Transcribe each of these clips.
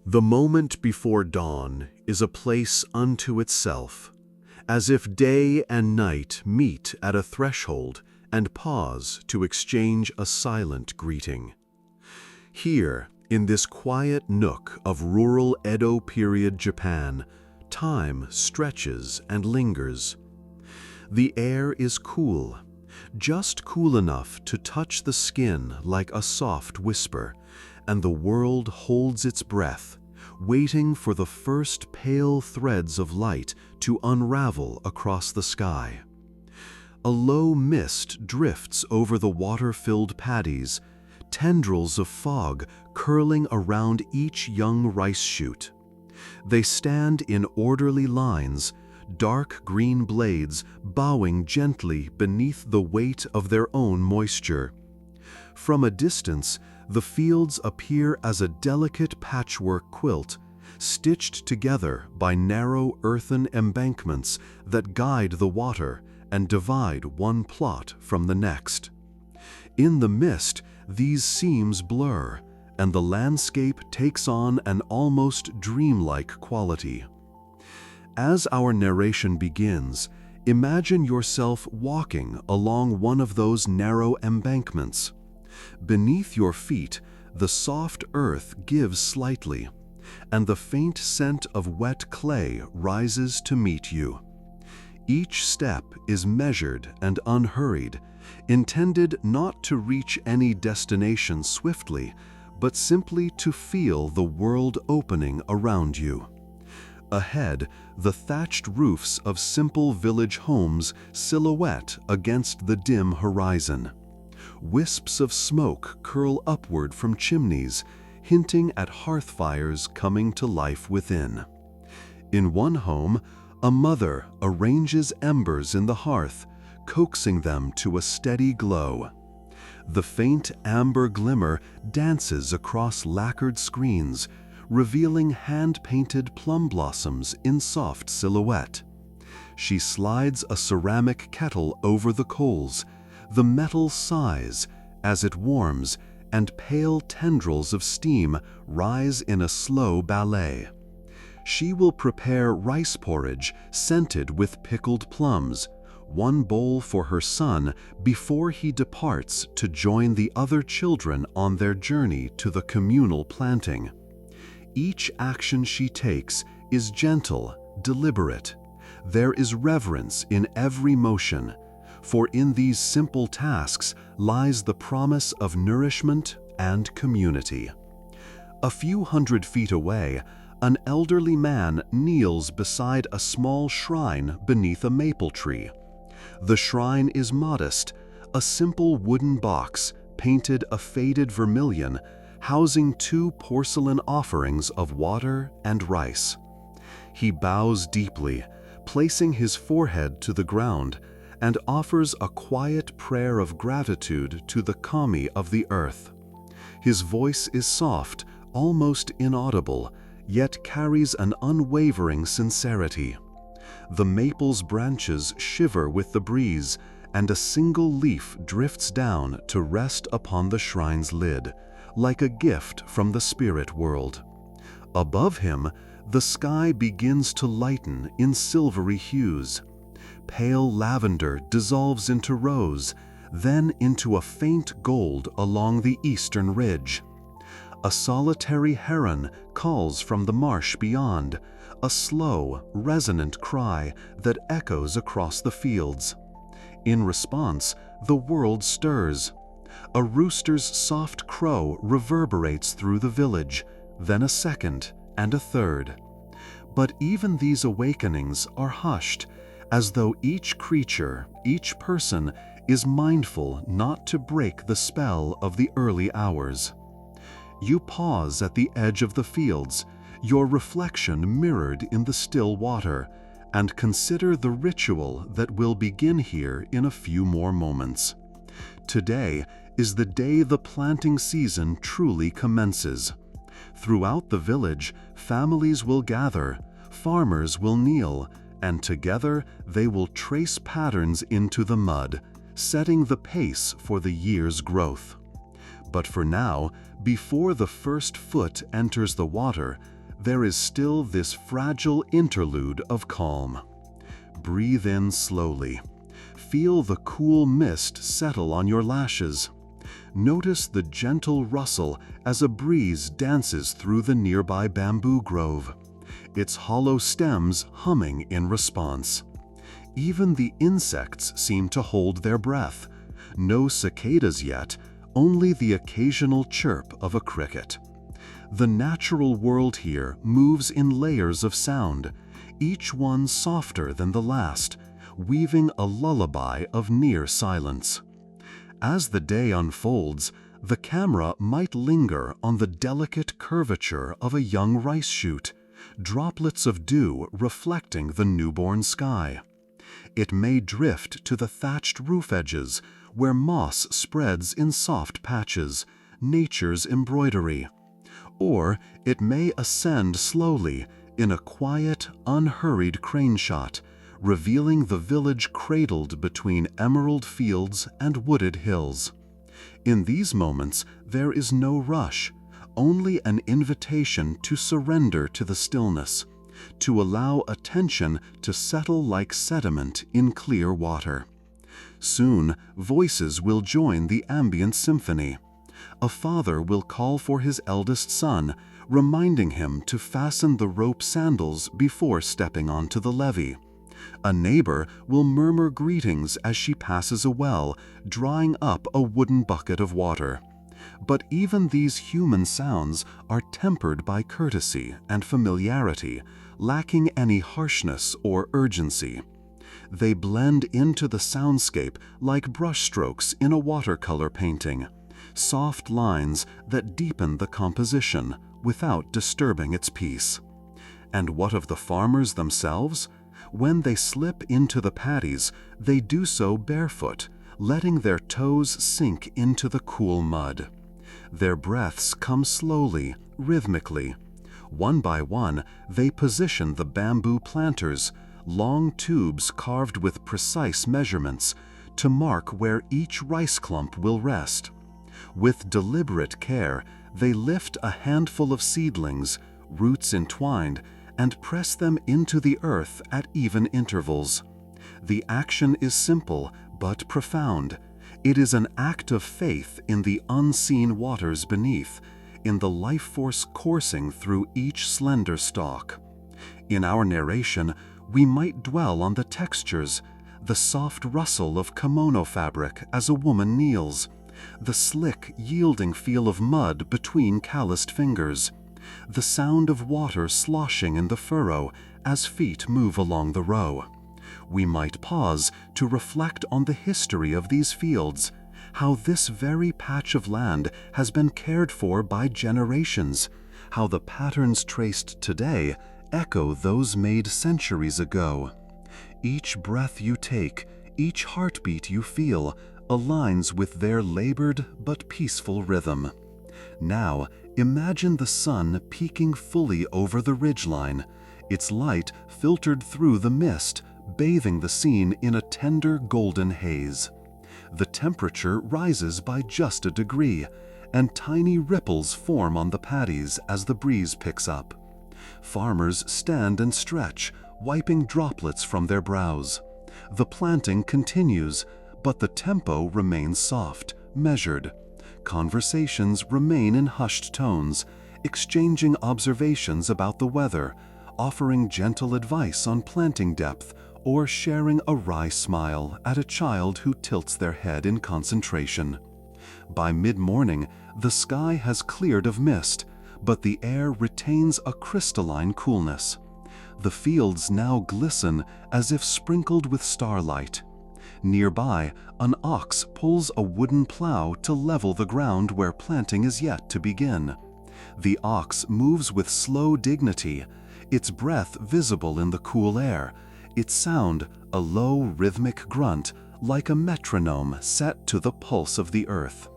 The moment before dawn is a place unto itself, as if day and night meet at a threshold and pause to exchange a silent greeting. Here, in this quiet nook of rural Edo-Period Japan, time stretches and lingers. The air is cool, just cool enough to touch the skin like a soft whisper, and the world holds its breath, waiting for the first pale threads of light to unravel across the sky. A low mist drifts over the water-filled paddies, tendrils of fog curling around each young rice shoot. They stand in orderly lines, dark green blades bowing gently beneath the weight of their own moisture. From a distance, the fields appear as a delicate patchwork quilt, stitched together by narrow earthen embankments that guide the water and divide one plot from the next. In the mist, these seams blur, and the landscape takes on an almost dreamlike quality. As our narration begins, imagine yourself walking along one of those narrow embankments. Beneath your feet, the soft earth gives slightly, and the faint scent of wet clay rises to meet you. Each step is measured and unhurried, intended not to reach any destination swiftly, but simply to feel the world opening around you. Ahead, the thatched roofs of simple village homes silhouette against the dim horizon. Wisps of smoke curl upward from chimneys, hinting at hearth fires coming to life within. In one home, a mother arranges embers in the hearth, coaxing them to a steady glow. The faint amber glimmer dances across lacquered screens, revealing hand-painted plum blossoms in soft silhouette. She slides a ceramic kettle over the coals. The metal sighs as it warms, and pale tendrils of steam rise in a slow ballet. She will prepare rice porridge scented with pickled plums, one bowl for her son before he departs to join the other children on their journey to the communal planting. Each action she takes is gentle, deliberate. There is reverence in every motion, for in these simple tasks lies the promise of nourishment and community. A few hundred feet away, an elderly man kneels beside a small shrine beneath a maple tree. The shrine is modest, a simple wooden box painted a faded vermilion, housing two porcelain offerings of water and rice. He bows deeply, placing his forehead to the ground, and offers a quiet prayer of gratitude to the kami of the earth. His voice is soft, almost inaudible, yet carries an unwavering sincerity. The maple's branches shiver with the breeze, and a single leaf drifts down to rest upon the shrine's lid, like a gift from the spirit world. Above him, the sky begins to lighten in silvery hues. Pale lavender dissolves into rose, then into a faint gold along the eastern ridge. A solitary heron calls from the marsh beyond, a slow, resonant cry that echoes across the fields. In response, the world stirs. A rooster's soft crow reverberates through the village, then a second and a third. But even these awakenings are hushed, as though each creature, each person, is mindful not to break the spell of the early hours. You pause at the edge of the fields, your reflection mirrored in the still water, and consider the ritual that will begin here in a few more moments. Today is the day the planting season truly commences. Throughout the village, families will gather, farmers will kneel, and together they will trace patterns into the mud, setting the pace for the year's growth. But for now, before the first foot enters the water, there is still this fragile interlude of calm. Breathe in slowly. Feel the cool mist settle on your lashes. Notice the gentle rustle as a breeze dances through the nearby bamboo grove, its hollow stems humming in response. Even the insects seem to hold their breath. No cicadas yet, only the occasional chirp of a cricket. The natural world here moves in layers of sound, each one softer than the last, weaving a lullaby of near silence. As the day unfolds, the camera might linger on the delicate curvature of a young rice shoot, droplets of dew reflecting the newborn sky. It may drift to the thatched roof edges, where moss spreads in soft patches, nature's embroidery. Or it may ascend slowly in a quiet, unhurried crane shot, revealing the village cradled between emerald fields and wooded hills. In these moments, there is no rush, only an invitation to surrender to the stillness, to allow attention to settle like sediment in clear water. Soon, voices will join the ambient symphony. A father will call for his eldest son, reminding him to fasten the rope sandals before stepping onto the levee. A neighbor will murmur greetings as she passes a well, drawing up a wooden bucket of water. But even these human sounds are tempered by courtesy and familiarity, lacking any harshness or urgency. They blend into the soundscape like brushstrokes in a watercolor painting, soft lines that deepen the composition without disturbing its peace. And what of the farmers themselves? When they slip into the paddies, they do so barefoot, letting their toes sink into the cool mud. Their breaths come slowly, rhythmically. One by one, they position the bamboo planters, long tubes carved with precise measurements, to mark where each rice clump will rest. With deliberate care, they lift a handful of seedlings, roots entwined, and press them into the earth at even intervals. The action is simple but profound. It is an act of faith in the unseen waters beneath, in the life force coursing through each slender stalk. In our narration, we might dwell on the textures, the soft rustle of kimono fabric as a woman kneels, the slick, yielding feel of mud between calloused fingers, the sound of water sloshing in the furrow as feet move along the row. We might pause to reflect on the history of these fields, how this very patch of land has been cared for by generations, how the patterns traced today echo those made centuries ago. Each breath you take, each heartbeat you feel, aligns with their labored but peaceful rhythm. Now, imagine the sun peeking fully over the ridgeline, its light filtered through the mist, bathing the scene in a tender golden haze. The temperature rises by just a degree, and tiny ripples form on the paddies as the breeze picks up. Farmers stand and stretch, wiping droplets from their brows. The planting continues, but the tempo remains soft, measured. Conversations remain in hushed tones, exchanging observations about the weather, offering gentle advice on planting depth, or sharing a wry smile at a child who tilts their head in concentration. By mid-morning, the sky has cleared of mist, but the air retains a crystalline coolness. The fields now glisten as if sprinkled with starlight. Nearby, an ox pulls a wooden plow to level the ground where planting is yet to begin. The ox moves with slow dignity, its breath visible in the cool air, its sound a low rhythmic grunt like a metronome set to the pulse of the earth.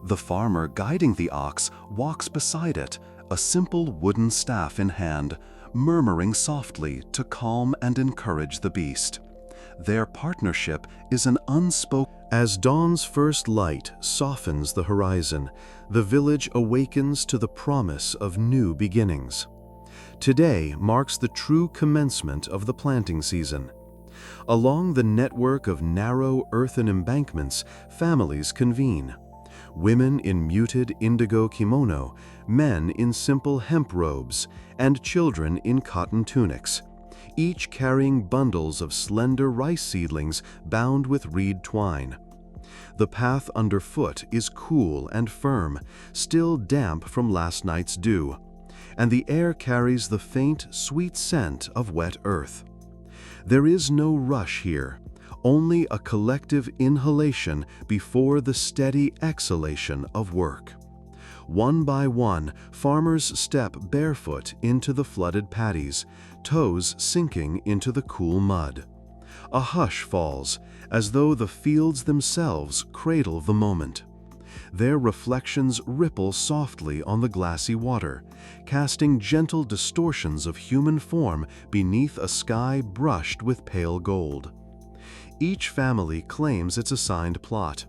The farmer guiding the ox walks beside it, a simple wooden staff in hand, murmuring softly to calm and encourage the beast. Their partnership is an unspoken. As dawn's first light softens the horizon, the village awakens to the promise of new beginnings. Today marks the true commencement of the planting season. Along the network of narrow earthen embankments, families convene. Women in muted indigo kimono, men in simple hemp robes, and children in cotton tunics, each carrying bundles of slender rice seedlings bound with reed twine. The path underfoot is cool and firm, still damp from last night's dew, and the air carries the faint, sweet scent of wet earth. There is no rush here, only a collective inhalation before the steady exhalation of work. One by one, farmers step barefoot into the flooded paddies, toes sinking into the cool mud. A hush falls, as though the fields themselves cradle the moment. Their reflections ripple softly on the glassy water, casting gentle distortions of human form beneath a sky brushed with pale gold. Each family claims its assigned plot.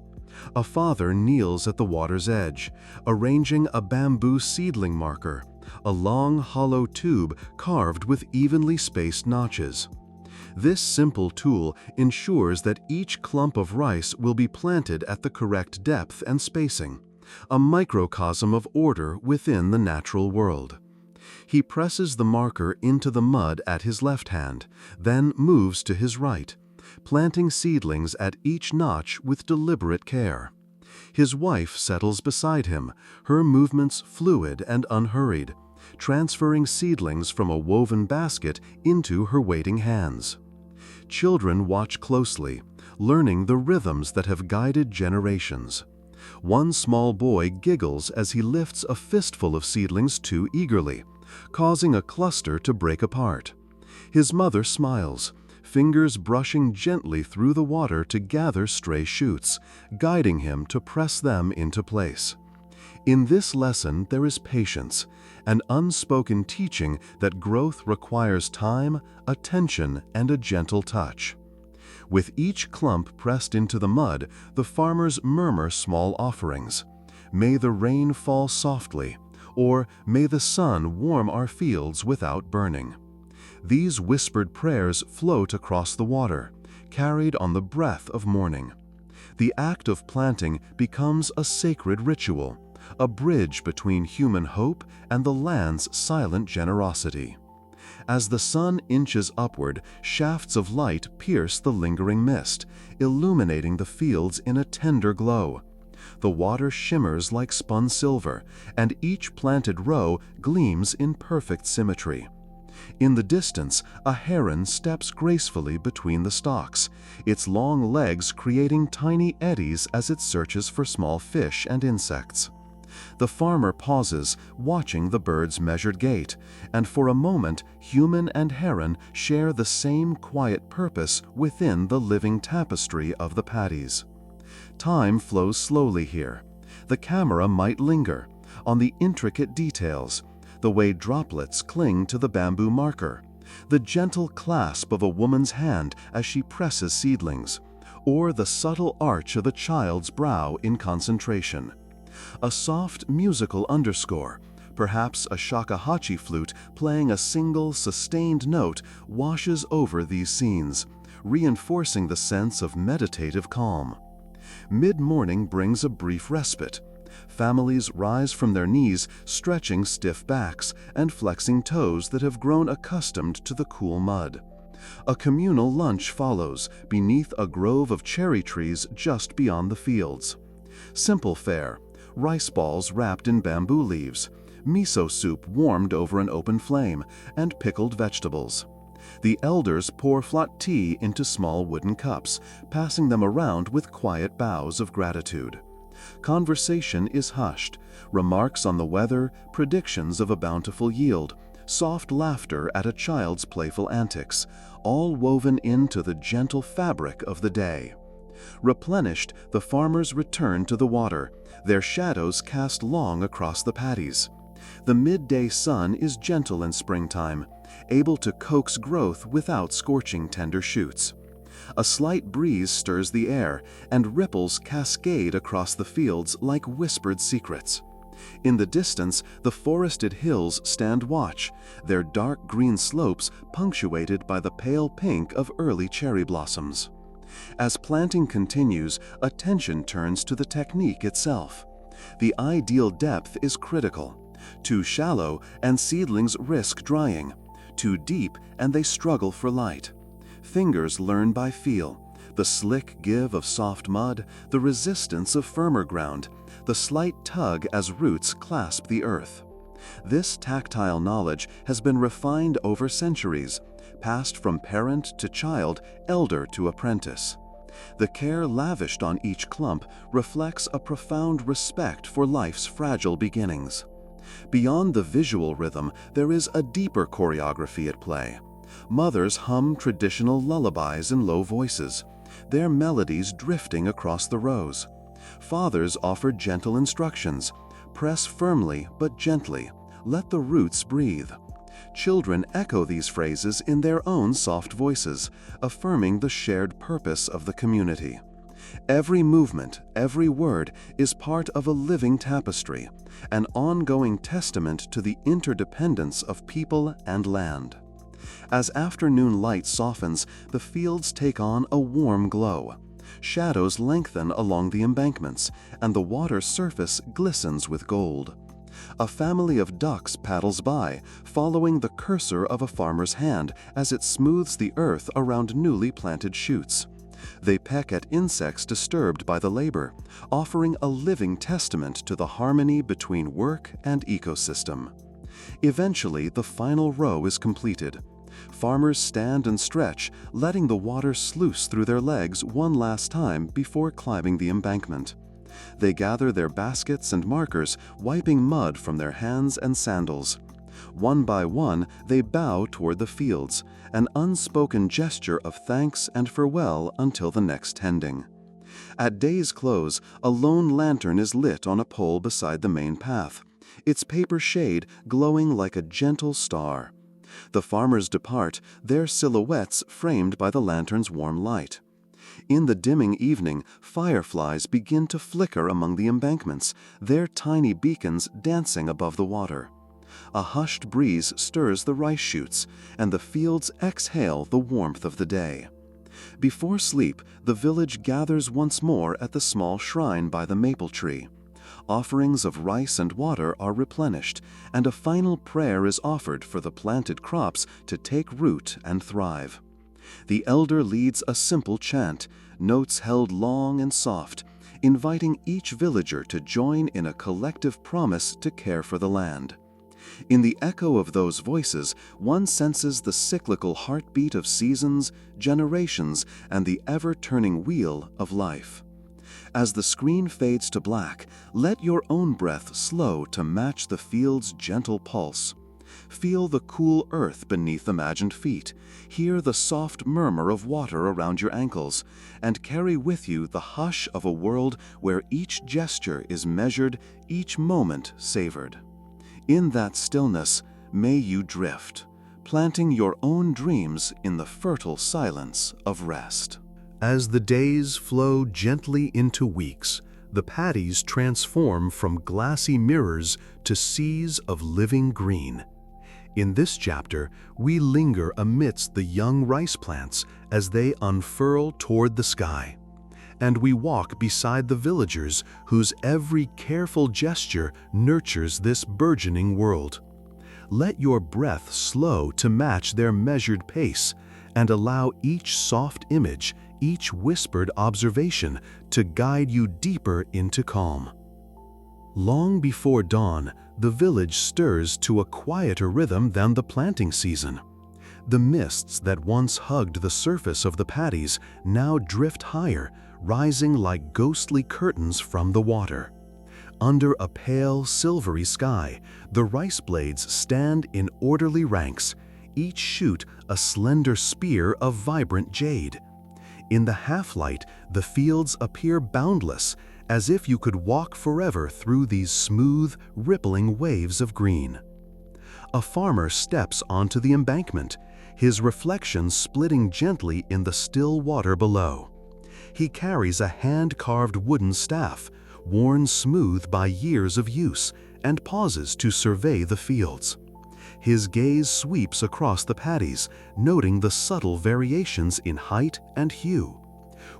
A father kneels at the water's edge, arranging a bamboo seedling marker, a long hollow tube carved with evenly spaced notches. This simple tool ensures that each clump of rice will be planted at the correct depth and spacing, a microcosm of order within the natural world. He presses the marker into the mud at his left hand, then moves to his right, planting seedlings at each notch with deliberate care. His wife settles beside him, her movements fluid and unhurried, transferring seedlings from a woven basket into her waiting hands. Children watch closely, learning the rhythms that have guided generations. One small boy giggles as he lifts a fistful of seedlings too eagerly, causing a cluster to break apart. His mother smiles, fingers brushing gently through the water to gather stray shoots, guiding him to press them into place. In this lesson there is patience, an unspoken teaching that growth requires time, attention, and a gentle touch. With each clump pressed into the mud, the farmers murmur small offerings. May the rain fall softly, or may the sun warm our fields without burning. These whispered prayers float across the water, carried on the breath of morning. The act of planting becomes a sacred ritual, a bridge between human hope and the land's silent generosity. As the sun inches upward, shafts of light pierce the lingering mist, illuminating the fields in a tender glow. The water shimmers like spun silver, and each planted row gleams in perfect symmetry. In the distance, a heron steps gracefully between the stalks, its long legs creating tiny eddies as it searches for small fish and insects. The farmer pauses, watching the bird's measured gait, and for a moment human and heron share the same quiet purpose within the living tapestry of the paddies. Time flows slowly here. The camera might linger on the intricate details, the way droplets cling to the bamboo marker, the gentle clasp of a woman's hand as she presses seedlings, or the subtle arch of a child's brow in concentration. A soft musical underscore, perhaps a shakuhachi flute playing a single sustained note, washes over these scenes, reinforcing the sense of meditative calm. Mid-morning brings a brief respite. Families rise from their knees, stretching stiff backs and flexing toes that have grown accustomed to the cool mud. A communal lunch follows, beneath a grove of cherry trees just beyond the fields. Simple fare: rice balls wrapped in bamboo leaves, miso soup warmed over an open flame, and pickled vegetables. The elders pour flat tea into small wooden cups, passing them around with quiet bows of gratitude. Conversation is hushed, remarks on the weather, predictions of a bountiful yield, soft laughter at a child's playful antics, all woven into the gentle fabric of the day. Replenished, the farmers return to the water, their shadows cast long across the paddies. The midday sun is gentle in springtime, able to coax growth without scorching tender shoots. A slight breeze stirs the air, and ripples cascade across the fields like whispered secrets. In the distance, the forested hills stand watch, their dark green slopes punctuated by the pale pink of early cherry blossoms. As planting continues, attention turns to the technique itself. The ideal depth is critical. Too shallow, and seedlings risk drying. Too deep, and they struggle for light. Fingers learn by feel. The slick give of soft mud, the resistance of firmer ground, the slight tug as roots clasp the earth. This tactile knowledge has been refined over centuries, passed from parent to child, elder to apprentice. The care lavished on each clump reflects a profound respect for life's fragile beginnings. Beyond the visual rhythm, there is a deeper choreography at play. Mothers hum traditional lullabies in low voices, their melodies drifting across the rows. Fathers offer gentle instructions. Press firmly but gently. Let the roots breathe. Children echo these phrases in their own soft voices, affirming the shared purpose of the community. Every movement, every word is part of a living tapestry, an ongoing testament to the interdependence of people and land. As afternoon light softens, the fields take on a warm glow. Shadows lengthen along the embankments, and the water's surface glistens with gold. A family of ducks paddles by, following the cursor of a farmer's hand as it smooths the earth around newly planted shoots. They peck at insects disturbed by the labor, offering a living testament to the harmony between work and ecosystem. Eventually, the final row is completed. Farmers stand and stretch, letting the water sluice through their legs one last time before climbing the embankment. They gather their baskets and markers, wiping mud from their hands and sandals. One by one, they bow toward the fields, an unspoken gesture of thanks and farewell until the next tending. At day's close, a lone lantern is lit on a pole beside the main path, its paper shade glowing like a gentle star. The farmers depart, their silhouettes framed by the lantern's warm light. In the dimming evening, fireflies begin to flicker among the embankments, their tiny beacons dancing above the water. A hushed breeze stirs the rice shoots, and the fields exhale the warmth of the day. Before sleep, the village gathers once more at the small shrine by the maple tree. Offerings of rice and water are replenished, and a final prayer is offered for the planted crops to take root and thrive. The elder leads a simple chant, notes held long and soft, inviting each villager to join in a collective promise to care for the land. In the echo of those voices, one senses the cyclical heartbeat of seasons, generations, and the ever-turning wheel of life. As the screen fades to black, let your own breath slow to match the field's gentle pulse. Feel the cool earth beneath imagined feet, hear the soft murmur of water around your ankles, and carry with you the hush of a world where each gesture is measured, each moment savored. In that stillness, may you drift, planting your own dreams in the fertile silence of rest. As the days flow gently into weeks, the paddies transform from glassy mirrors to seas of living green. In this chapter, we linger amidst the young rice plants as they unfurl toward the sky. And we walk beside the villagers whose every careful gesture nurtures this burgeoning world. Let your breath slow to match their measured pace, and allow each soft image, each whispered observation to guide you deeper into calm. Long before dawn, the village stirs to a quieter rhythm than the planting season. The mists that once hugged the surface of the paddies now drift higher, rising like ghostly curtains from the water. Under a pale, silvery sky, the rice blades stand in orderly ranks, each shoot a slender spear of vibrant jade. In the half-light, the fields appear boundless, as if you could walk forever through these smooth, rippling waves of green. A farmer steps onto the embankment, his reflection splitting gently in the still water below. He carries a hand-carved wooden staff, worn smooth by years of use, and pauses to survey the fields. His gaze sweeps across the paddies, noting the subtle variations in height and hue.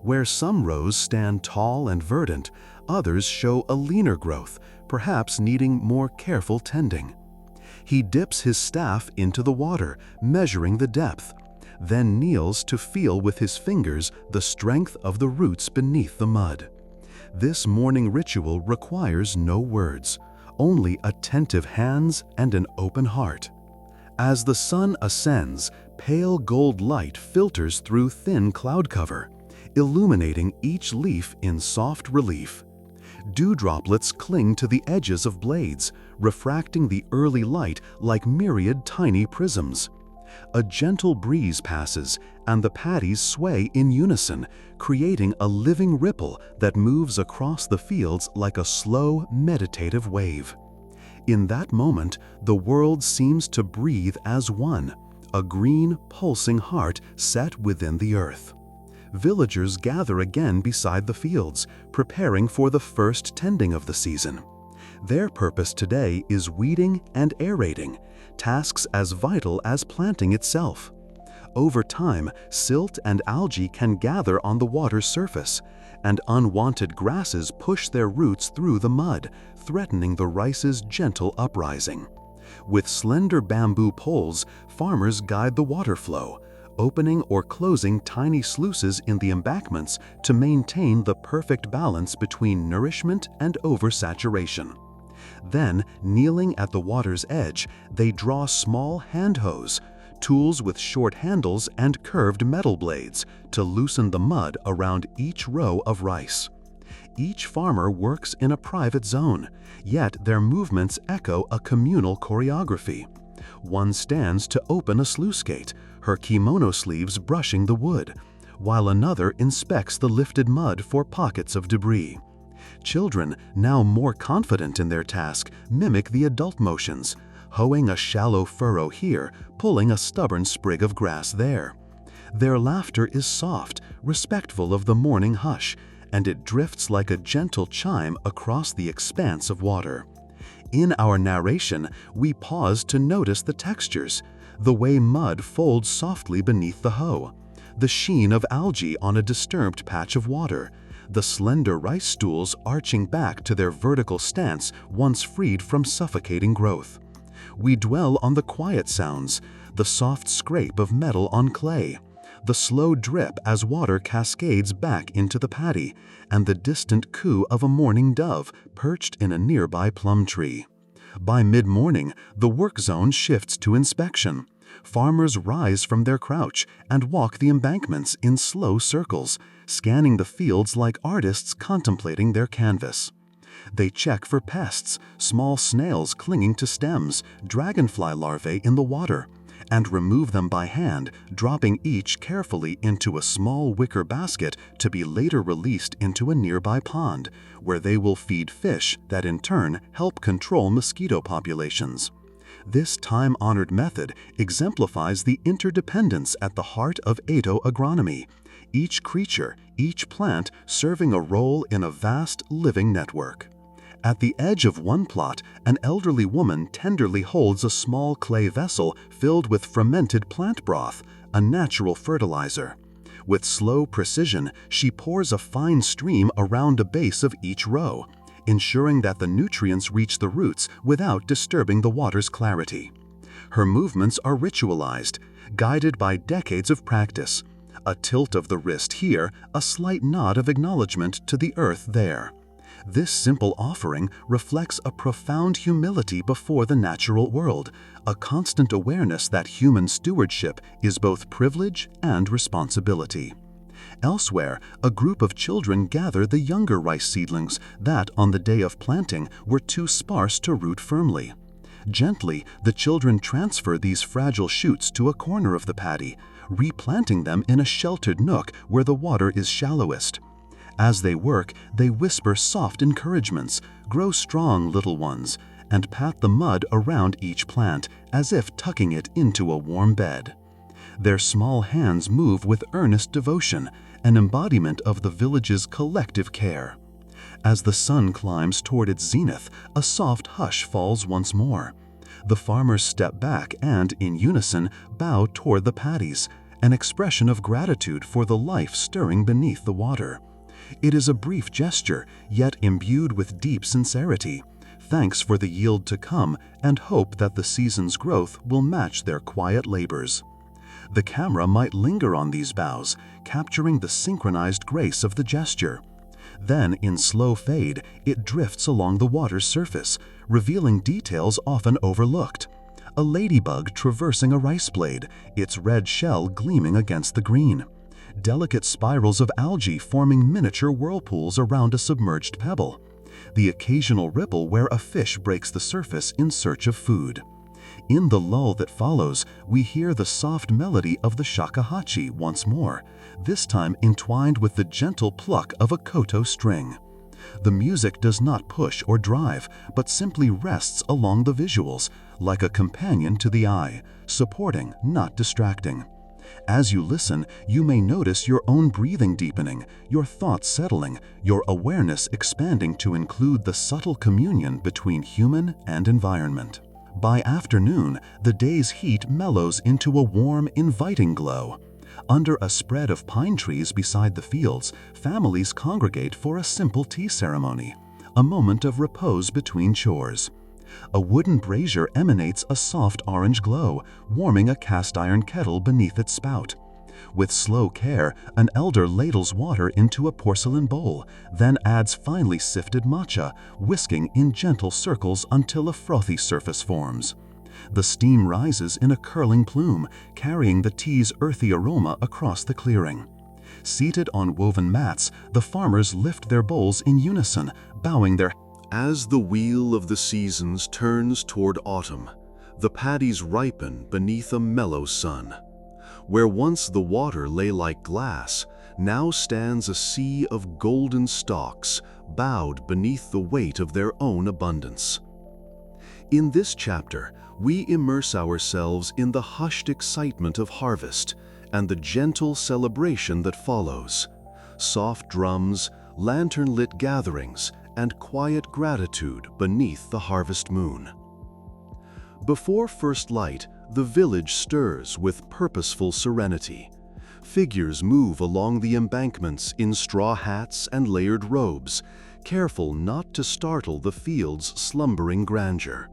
Where some rows stand tall and verdant, others show a leaner growth, perhaps needing more careful tending. He dips his staff into the water, measuring the depth, then kneels to feel with his fingers the strength of the roots beneath the mud. This morning ritual requires no words, only attentive hands and an open heart. As the sun ascends, pale gold light filters through thin cloud cover, illuminating each leaf in soft relief. Dewdroplets cling to the edges of blades, refracting the early light like myriad tiny prisms. A gentle breeze passes, and the paddies sway in unison, creating a living ripple that moves across the fields like a slow, meditative wave. In that moment, the world seems to breathe as one, a green, pulsing heart set within the earth. Villagers gather again beside the fields, preparing for the first tending of the season. Their purpose today is weeding and aerating, tasks as vital as planting itself. Over time, silt and algae can gather on the water's surface, and unwanted grasses push their roots through the mud, threatening the rice's gentle uprising. With slender bamboo poles, farmers guide the water flow, opening or closing tiny sluices in the embankments to maintain the perfect balance between nourishment and oversaturation. Then, kneeling at the water's edge, they draw small hand hoes, tools with short handles and curved metal blades, to loosen the mud around each row of rice. Each farmer works in a private zone, yet their movements echo a communal choreography. One stands to open a sluice gate, her kimono sleeves brushing the wood, while another inspects the lifted mud for pockets of debris. Children, now more confident in their task, mimic the adult motions, hoeing a shallow furrow here, pulling a stubborn sprig of grass there. Their laughter is soft, respectful of the morning hush, and it drifts like a gentle chime across the expanse of water. In our narration, we pause to notice the textures, the way mud folds softly beneath the hoe, the sheen of algae on a disturbed patch of water, the slender rice stools arching back to their vertical stance once freed from suffocating growth. We dwell on the quiet sounds, the soft scrape of metal on clay, the slow drip as water cascades back into the paddy, and the distant coo of a mourning dove perched in a nearby plum tree. By mid-morning, the work zone shifts to inspection. Farmers rise from their crouch and walk the embankments in slow circles, scanning the fields like artists contemplating their canvas. They check for pests, small snails clinging to stems, dragonfly larvae in the water, and remove them by hand, dropping each carefully into a small wicker basket to be later released into a nearby pond, where they will feed fish that in turn help control mosquito populations. This time-honored method exemplifies the interdependence at the heart of Edo agronomy, each creature, each plant serving a role in a vast living network. At the edge of one plot, an elderly woman tenderly holds a small clay vessel filled with fermented plant broth, a natural fertilizer. With slow precision, she pours a fine stream around the base of each row, ensuring that the nutrients reach the roots without disturbing the water's clarity. Her movements are ritualized, guided by decades of practice. A tilt of the wrist here, a slight nod of acknowledgement to the earth there. This simple offering reflects a profound humility before the natural world, a constant awareness that human stewardship is both privilege and responsibility. Elsewhere, a group of children gather the younger rice seedlings that, on the day of planting, were too sparse to root firmly. Gently, the children transfer these fragile shoots to a corner of the paddy, replanting them in a sheltered nook where the water is shallowest. As they work, they whisper soft encouragements, "Grow strong, little ones," and pat the mud around each plant as if tucking it into a warm bed. Their small hands move with earnest devotion, an embodiment of the village's collective care. As the sun climbs toward its zenith, a soft hush falls once more. The farmers step back and, in unison, bow toward the paddies, an expression of gratitude for the life stirring beneath the water. It is a brief gesture, yet imbued with deep sincerity. Thanks for the yield to come, and hope that the season's growth will match their quiet labors. The camera might linger on these bows, capturing the synchronized grace of the gesture. Then, in slow fade, it drifts along the water's surface, revealing details often overlooked. A ladybug traversing a rice blade, its red shell gleaming against the green. Delicate spirals of algae forming miniature whirlpools around a submerged pebble. The occasional ripple where a fish breaks the surface in search of food. In the lull that follows, we hear the soft melody of the shakuhachi once more, this time entwined with the gentle pluck of a koto string. The music does not push or drive, but simply rests along the visuals, like a companion to the eye, supporting, not distracting. As you listen, you may notice your own breathing deepening, your thoughts settling, your awareness expanding to include the subtle communion between human and environment. By afternoon, the day's heat mellows into a warm, inviting glow. Under a spread of pine trees beside the fields, families congregate for a simple tea ceremony, a moment of repose between chores. A wooden brazier emanates a soft orange glow, warming a cast-iron kettle beneath its spout. With slow care, an elder ladles water into a porcelain bowl, then adds finely sifted matcha, whisking in gentle circles until a frothy surface forms. The steam rises in a curling plume, carrying the tea's earthy aroma across the clearing. Seated on woven mats, the farmers lift their bowls in unison, bowing their As the wheel of the seasons turns toward autumn, the paddies ripen beneath a mellow sun. Where once the water lay like glass, now stands a sea of golden stalks, bowed beneath the weight of their own abundance. In this chapter, we immerse ourselves in the hushed excitement of harvest and the gentle celebration that follows. Soft drums, lantern-lit gatherings, and quiet gratitude beneath the harvest moon. Before first light, the village stirs with purposeful serenity. Figures move along the embankments in straw hats and layered robes, careful not to startle the field's slumbering grandeur.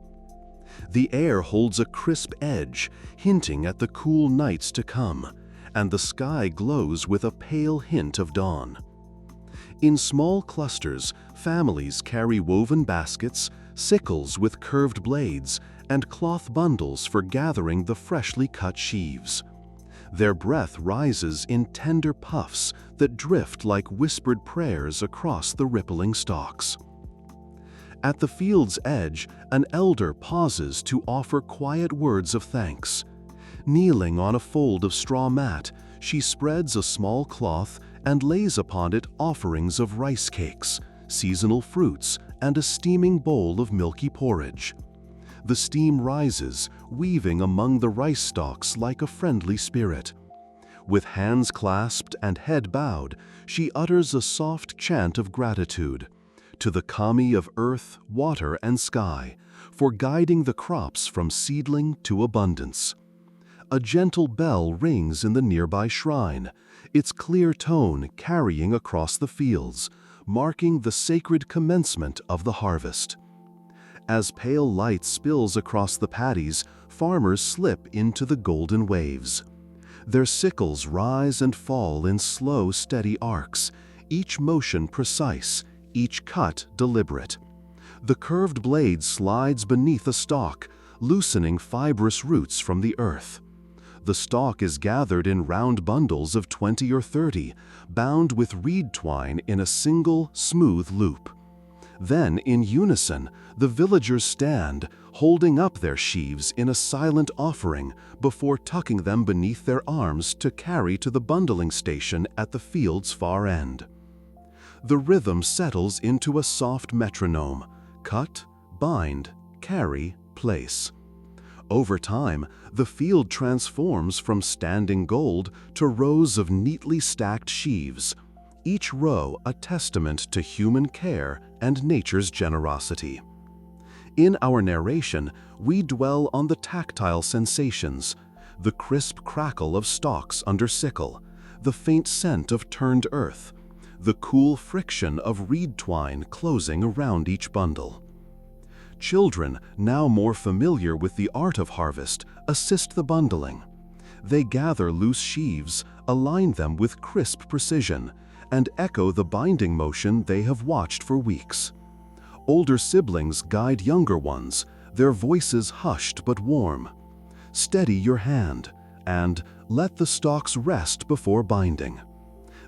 The air holds a crisp edge, hinting at the cool nights to come, and the sky glows with a pale hint of dawn. In small clusters, families carry woven baskets, sickles with curved blades, and cloth bundles for gathering the freshly cut sheaves. Their breath rises in tender puffs that drift like whispered prayers across the rippling stalks. At the field's edge, an elder pauses to offer quiet words of thanks. Kneeling on a fold of straw mat, she spreads a small cloth and lays upon it offerings of rice cakes, seasonal fruits, and a steaming bowl of milky porridge. The steam rises, weaving among the rice stalks like a friendly spirit. With hands clasped and head bowed, she utters a soft chant of gratitude to the kami of earth, water, and sky for guiding the crops from seedling to abundance. A gentle bell rings in the nearby shrine, its clear tone carrying across the fields, marking the sacred commencement of the harvest. As pale light spills across the paddies, farmers slip into the golden waves. Their sickles rise and fall in slow, steady arcs, each motion precise, each cut deliberate. The curved blade slides beneath a stalk, loosening fibrous roots from the earth. The stalk is gathered in round bundles of 20 or 30, bound with reed twine in a single, smooth loop. Then, in unison, the villagers stand, holding up their sheaves in a silent offering before tucking them beneath their arms to carry to the bundling station at the field's far end. The rhythm settles into a soft metronome: cut, bind, carry place. Over time, the field transforms from standing gold to rows of neatly stacked sheaves, each row a testament to human care and nature's generosity. In our narration, we dwell on the tactile sensations, the crisp crackle of stalks under sickle, the faint scent of turned earth, the cool friction of reed twine closing around each bundle. Children, now more familiar with the art of harvest, assist the bundling. They gather loose sheaves, align them with crisp precision, and echo the binding motion they have watched for weeks. Older siblings guide younger ones, their voices hushed but warm. Steady your hand, and let the stalks rest before binding.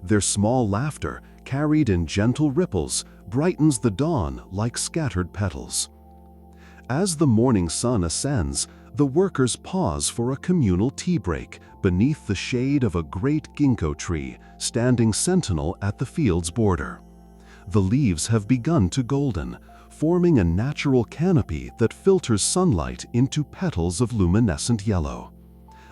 Their small laughter, carried in gentle ripples, brightens the dawn like scattered petals. As the morning sun ascends, the workers pause for a communal tea break beneath the shade of a great ginkgo tree standing sentinel at the field's border. The leaves have begun to golden, forming a natural canopy that filters sunlight into petals of luminescent yellow.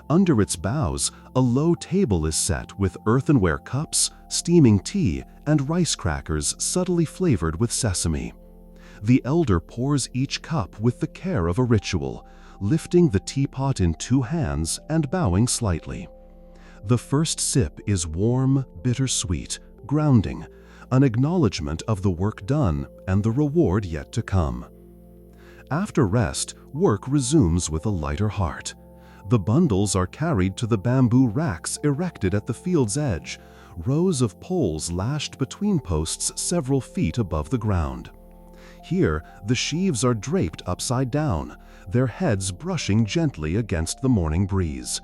Under its boughs, a low table is set with earthenware cups, steaming tea, and rice crackers subtly flavored with sesame. The elder pours each cup with the care of a ritual, lifting the teapot in two hands and bowing slightly. The first sip is warm, bittersweet, grounding, an acknowledgement of the work done and the reward yet to come. After rest, work resumes with a lighter heart. The bundles are carried to the bamboo racks erected at the field's edge, rows of poles lashed between posts several feet above the ground. Here, the sheaves are draped upside down, their heads brushing gently against the morning breeze.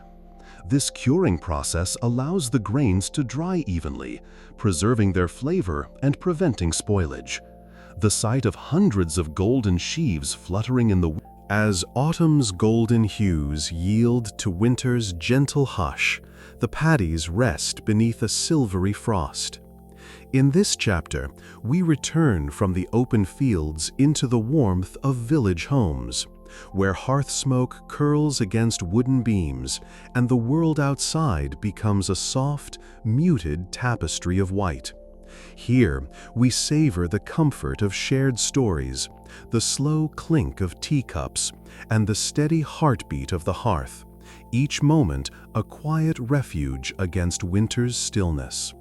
This curing process allows the grains to dry evenly, preserving their flavor and preventing spoilage. The sight of hundreds of golden sheaves fluttering in the wind as autumn's golden hues yield to winter's gentle hush, the paddies rest beneath a silvery frost. In this chapter, we return from the open fields into the warmth of village homes, where hearth smoke curls against wooden beams and the world outside becomes a soft, muted tapestry of white. Here, we savor the comfort of shared stories, the slow clink of teacups, and the steady heartbeat of the hearth, each moment a quiet refuge against winter's stillness.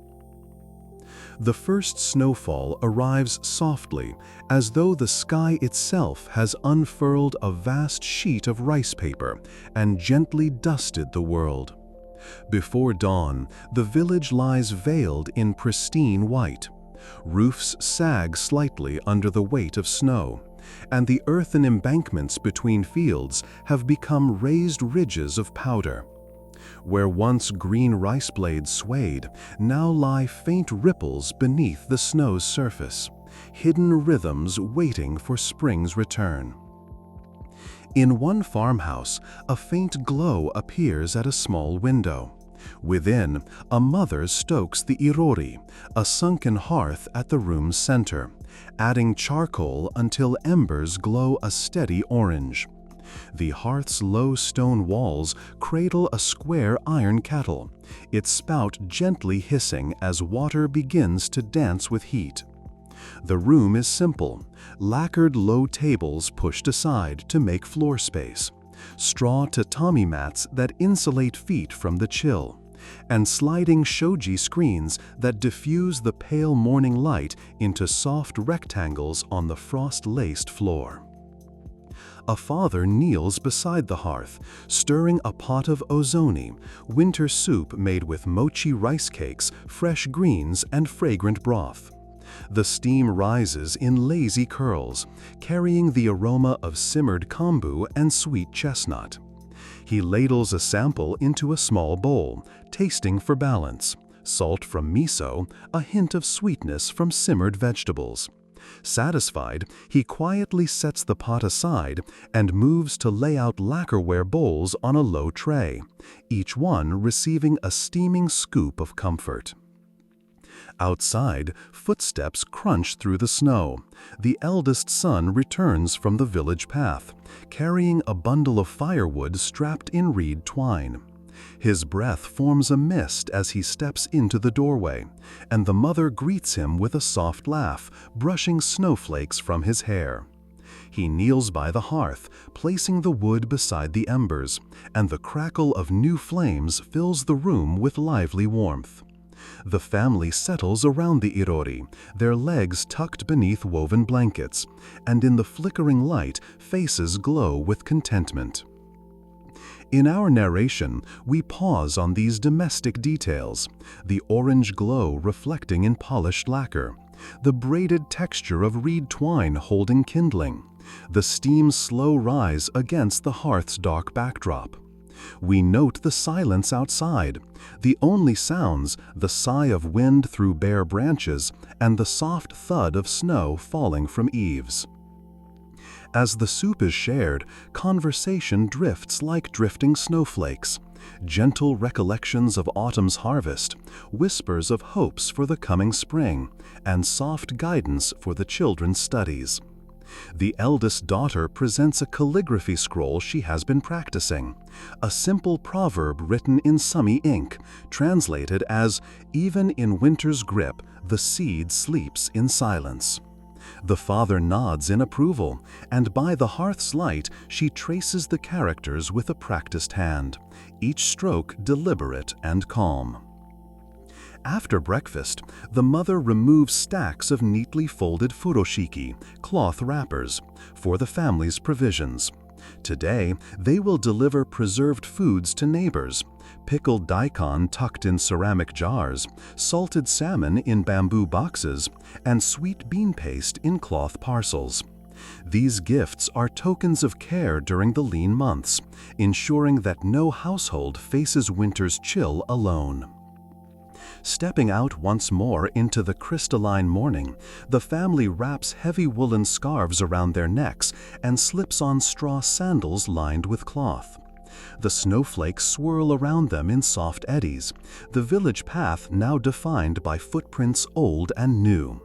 The first snowfall arrives softly, as though the sky itself has unfurled a vast sheet of rice paper and gently dusted the world. Before dawn, the village lies veiled in pristine white. Roofs sag slightly under the weight of snow, and the earthen embankments between fields have become raised ridges of powder. Where once green rice blades swayed, now lie faint ripples beneath the snow's surface, hidden rhythms waiting for spring's return. In one farmhouse, a faint glow appears at a small window. Within, a mother stokes the irori, a sunken hearth at the room's center, adding charcoal until embers glow a steady orange. The hearth's low stone walls cradle a square iron kettle, its spout gently hissing as water begins to dance with heat. The room is simple, lacquered low tables pushed aside to make floor space, straw tatami mats that insulate feet from the chill, and sliding shoji screens that diffuse the pale morning light into soft rectangles on the frost-laced floor. A father kneels beside the hearth, stirring a pot of ozoni, winter soup made with mochi rice cakes, fresh greens, and fragrant broth. The steam rises in lazy curls, carrying the aroma of simmered kombu and sweet chestnut. He ladles a sample into a small bowl, tasting for balance, salt from miso, a hint of sweetness from simmered vegetables. Satisfied, he quietly sets the pot aside and moves to lay out lacquerware bowls on a low tray, each one receiving a steaming scoop of comfort. Outside, footsteps crunch through the snow. The eldest son returns from the village path, carrying a bundle of firewood strapped in reed twine. His breath forms a mist as he steps into the doorway, and the mother greets him with a soft laugh, brushing snowflakes from his hair. He kneels by the hearth, placing the wood beside the embers, and the crackle of new flames fills the room with lively warmth. The family settles around the irori, their legs tucked beneath woven blankets, and in the flickering light, faces glow with contentment. In our narration, we pause on these domestic details, the orange glow reflecting in polished lacquer, the braided texture of reed twine holding kindling, the steam's slow rise against the hearth's dark backdrop. We note the silence outside, the only sounds, the sigh of wind through bare branches and the soft thud of snow falling from eaves. As the soup is shared, conversation drifts like drifting snowflakes, gentle recollections of autumn's harvest, whispers of hopes for the coming spring, and soft guidance for the children's studies. The eldest daughter presents a calligraphy scroll she has been practicing, a simple proverb written in summy ink, translated as, "Even in winter's grip, the seed sleeps in silence." The father nods in approval, and by the hearth's light, she traces the characters with a practiced hand, each stroke deliberate and calm. After breakfast, the mother removes stacks of neatly folded furoshiki, cloth wrappers, for the family's provisions. Today, they will deliver preserved foods to neighbors, pickled daikon tucked in ceramic jars, salted salmon in bamboo boxes, and sweet bean paste in cloth parcels. These gifts are tokens of care during the lean months, ensuring that no household faces winter's chill alone. Stepping out once more into the crystalline morning, the family wraps heavy woolen scarves around their necks and slips on straw sandals lined with cloth. The snowflakes swirl around them in soft eddies, the village path now defined by footprints old and new.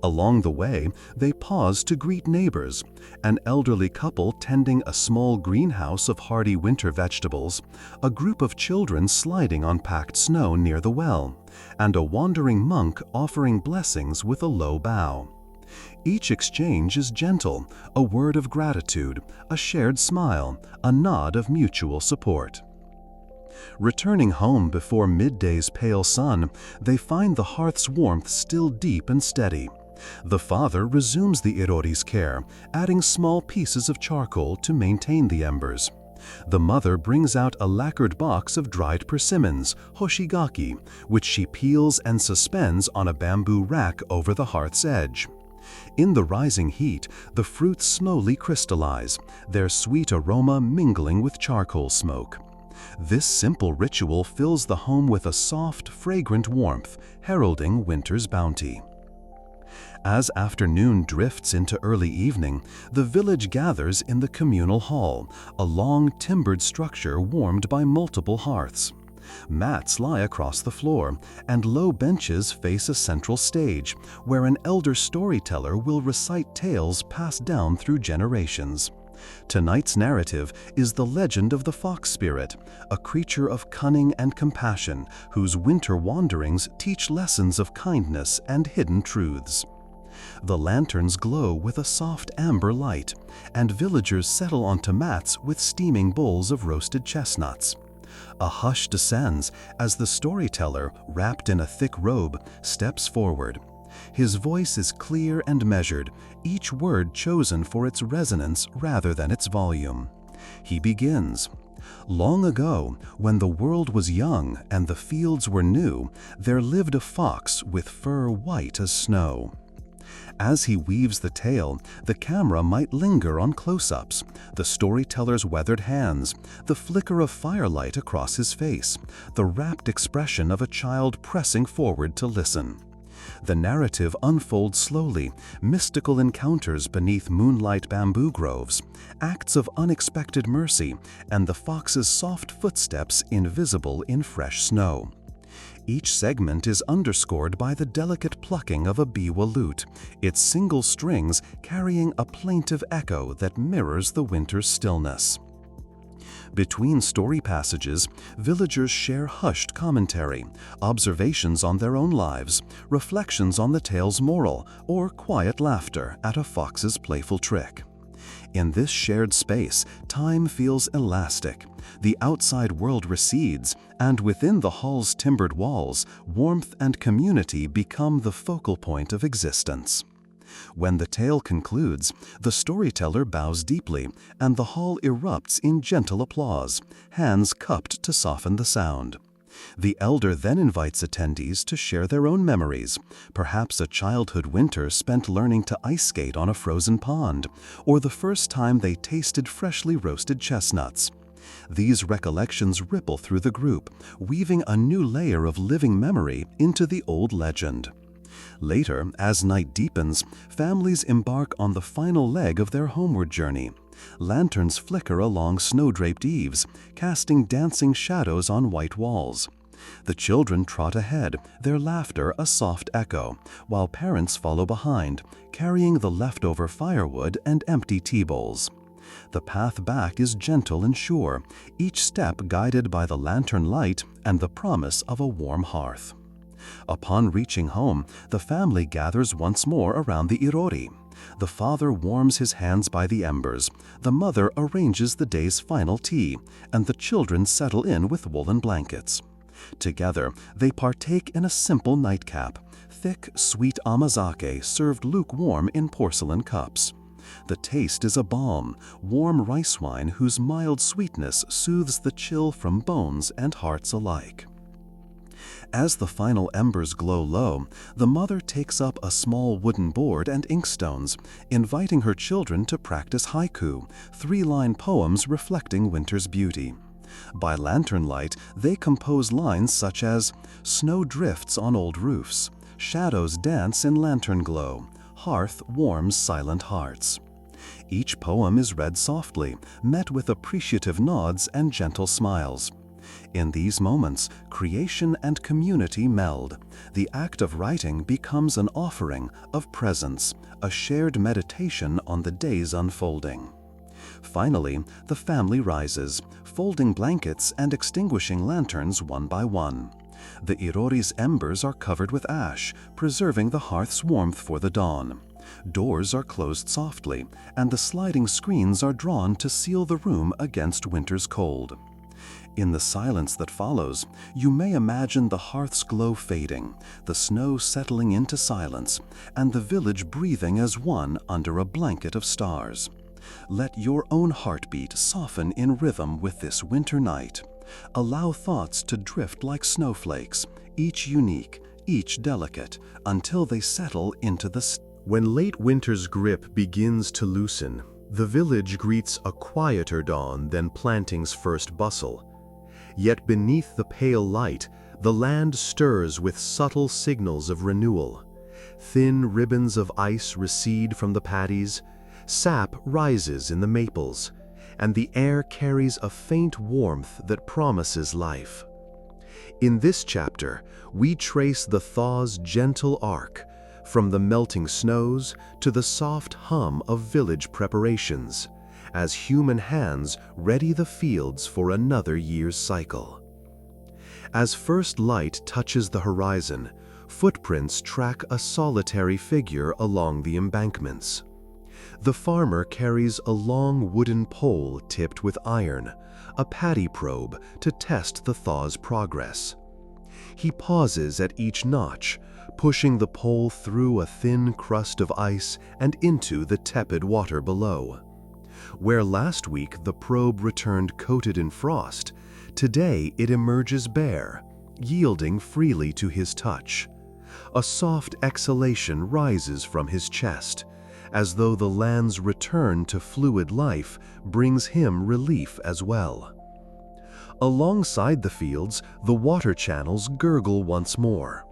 Along the way, they pause to greet neighbors, an elderly couple tending a small greenhouse of hardy winter vegetables, a group of children sliding on packed snow near the well, and a wandering monk offering blessings with a low bow. Each exchange is gentle, a word of gratitude, a shared smile, a nod of mutual support. Returning home before midday's pale sun, they find the hearth's warmth still deep and steady. The father resumes the irori's care, adding small pieces of charcoal to maintain the embers. The mother brings out a lacquered box of dried persimmons, hoshigaki, which she peels and suspends on a bamboo rack over the hearth's edge. In the rising heat, the fruits slowly crystallize, their sweet aroma mingling with charcoal smoke. This simple ritual fills the home with a soft, fragrant warmth, heralding winter's bounty. As afternoon drifts into early evening, the village gathers in the communal hall, a long timbered structure warmed by multiple hearths. Mats lie across the floor, and low benches face a central stage, where an elder storyteller will recite tales passed down through generations. Tonight's narrative is the legend of the fox spirit, a creature of cunning and compassion whose winter wanderings teach lessons of kindness and hidden truths. The lanterns glow with a soft amber light, and villagers settle onto mats with steaming bowls of roasted chestnuts. A hush descends as the storyteller, wrapped in a thick robe, steps forward. His voice is clear and measured, each word chosen for its resonance rather than its volume. He begins. Long ago, when the world was young and the fields were new, there lived a fox with fur white as snow. As he weaves the tale, the camera might linger on close-ups, the storyteller's weathered hands, the flicker of firelight across his face, the rapt expression of a child pressing forward to listen. The narrative unfolds slowly, mystical encounters beneath moonlight bamboo groves, acts of unexpected mercy, and the fox's soft footsteps invisible in fresh snow. Each segment is underscored by the delicate plucking of a biwa lute, its single strings carrying a plaintive echo that mirrors the winter's stillness. Between story passages, villagers share hushed commentary, observations on their own lives, reflections on the tale's moral, or quiet laughter at a fox's playful trick. In this shared space, time feels elastic. The outside world recedes, and within the hall's timbered walls, warmth and community become the focal point of existence. When the tale concludes, the storyteller bows deeply, and the hall erupts in gentle applause, hands cupped to soften the sound. The elder then invites attendees to share their own memories, perhaps a childhood winter spent learning to ice skate on a frozen pond, or the first time they tasted freshly roasted chestnuts. These recollections ripple through the group, weaving a new layer of living memory into the old legend. Later, as night deepens, families embark on the final leg of their homeward journey. Lanterns flicker along snow-draped eaves, casting dancing shadows on white walls. The children trot ahead, their laughter a soft echo, while parents follow behind, carrying the leftover firewood and empty tea bowls. The path back is gentle and sure, each step guided by the lantern light and the promise of a warm hearth. Upon reaching home, the family gathers once more around the irori. The father warms his hands by the embers, the mother arranges the day's final tea, and the children settle in with woolen blankets. Together, they partake in a simple nightcap, thick, sweet amazake served lukewarm in porcelain cups. The taste is a balm, warm rice wine whose mild sweetness soothes the chill from bones and hearts alike. As the final embers glow low, the mother takes up a small wooden board and inkstones, inviting her children to practice haiku, three-line poems reflecting winter's beauty. By lantern light, they compose lines such as, "Snow drifts on old roofs, shadows dance in lantern glow, hearth warms silent hearts." Each poem is read softly, met with appreciative nods and gentle smiles. In these moments, creation and community meld. The act of writing becomes an offering of presence, a shared meditation on the day's unfolding. Finally, the family rises, folding blankets and extinguishing lanterns one by one. The irori's embers are covered with ash, preserving the hearth's warmth for the dawn. Doors are closed softly, and the sliding screens are drawn to seal the room against winter's cold. In the silence that follows, you may imagine the hearth's glow fading, the snow settling into silence, and the village breathing as one under a blanket of stars. Let your own heartbeat soften in rhythm with this winter night. Allow thoughts to drift like snowflakes, each unique, each delicate, until they settle into the When late winter's grip begins to loosen, the village greets a quieter dawn than planting's first bustle. Yet beneath the pale light, the land stirs with subtle signals of renewal. Thin ribbons of ice recede from the paddies, sap rises in the maples, and the air carries a faint warmth that promises life. In this chapter, we trace the thaw's gentle arc, from the melting snows to the soft hum of village preparations, as human hands ready the fields for another year's cycle. As first light touches the horizon, footprints track a solitary figure along the embankments. The farmer carries a long wooden pole tipped with iron, a paddy probe to test the thaw's progress. He pauses at each notch, pushing the pole through a thin crust of ice and into the tepid water below. Where last week the probe returned coated in frost, today it emerges bare, yielding freely to his touch. A soft exhalation rises from his chest, as though the land's return to fluid life brings him relief as well. Alongside the fields, the water channels gurgle once more.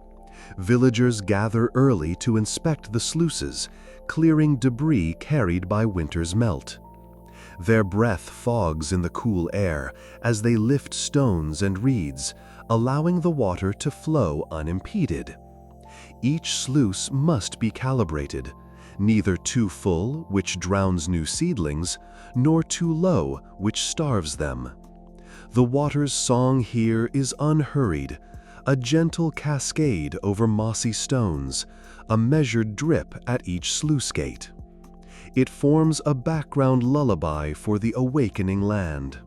Villagers gather early to inspect the sluices, clearing debris carried by winter's melt. Their breath fogs in the cool air as they lift stones and reeds, allowing the water to flow unimpeded. Each sluice must be calibrated, neither too full, which drowns new seedlings, nor too low, which starves them. The water's song here is unhurried, a gentle cascade over mossy stones, a measured drip at each sluice gate. It forms a background lullaby for the awakening land.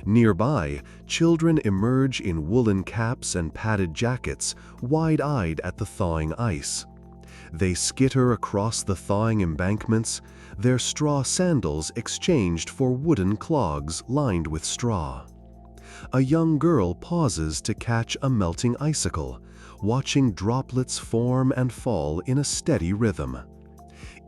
Nearby, children emerge in woolen caps and padded jackets, wide-eyed at the thawing ice. They skitter across the thawing embankments, their straw sandals exchanged for wooden clogs lined with straw. A young girl pauses to catch a melting icicle, watching droplets form and fall in a steady rhythm.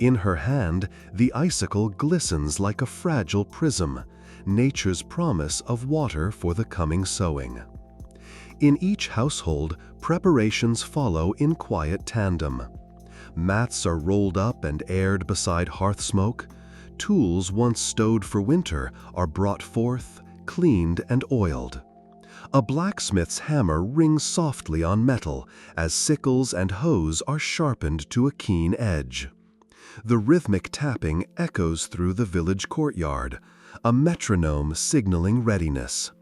In her hand, the icicle glistens like a fragile prism, nature's promise of water for the coming sowing. In each household, preparations follow in quiet tandem. Mats are rolled up and aired beside hearth smoke. Tools once stowed for winter are brought forth, cleaned and oiled. A blacksmith's hammer rings softly on metal as sickles and hoes are sharpened to a keen edge. The rhythmic tapping echoes through the village courtyard, a metronome signaling readiness.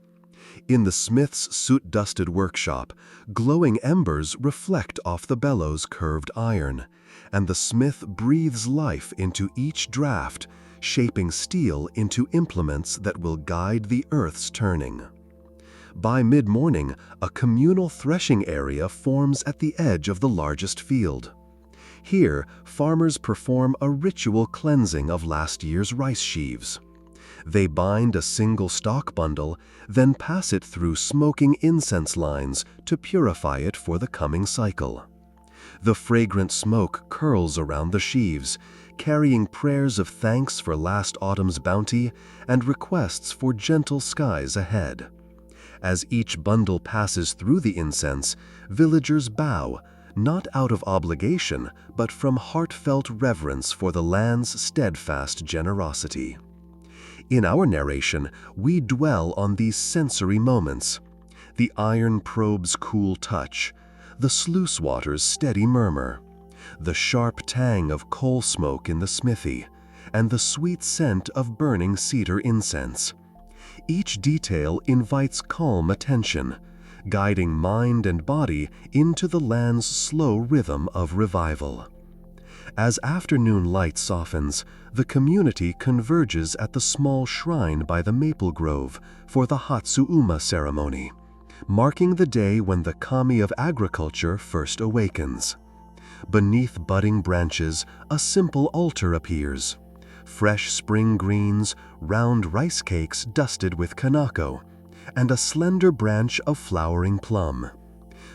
In the smith's soot-dusted workshop, glowing embers reflect off the bellows' curved iron, and the smith breathes life into each draft, shaping steel into implements that will guide the earth's turning. By mid-morning, a communal threshing area forms at the edge of the largest field. Here, farmers perform a ritual cleansing of last year's rice sheaves. They bind a single stalk bundle, then pass it through smoking incense lines to purify it for the coming cycle. The fragrant smoke curls around the sheaves, carrying prayers of thanks for last autumn's bounty and requests for gentle skies ahead. As each bundle passes through the incense, villagers bow, not out of obligation, but from heartfelt reverence for the land's steadfast generosity. In our narration, we dwell on these sensory moments: the iron probe's cool touch, the sluice water's steady murmur, the sharp tang of coal smoke in the smithy, and the sweet scent of burning cedar incense. Each detail invites calm attention, guiding mind and body into the land's slow rhythm of revival. As afternoon light softens, the community converges at the small shrine by the maple grove for the Hatsuuma ceremony, marking the day when the kami of agriculture first awakens. Beneath budding branches, a simple altar appears. Fresh spring greens, round rice cakes dusted with kanako, and a slender branch of flowering plum.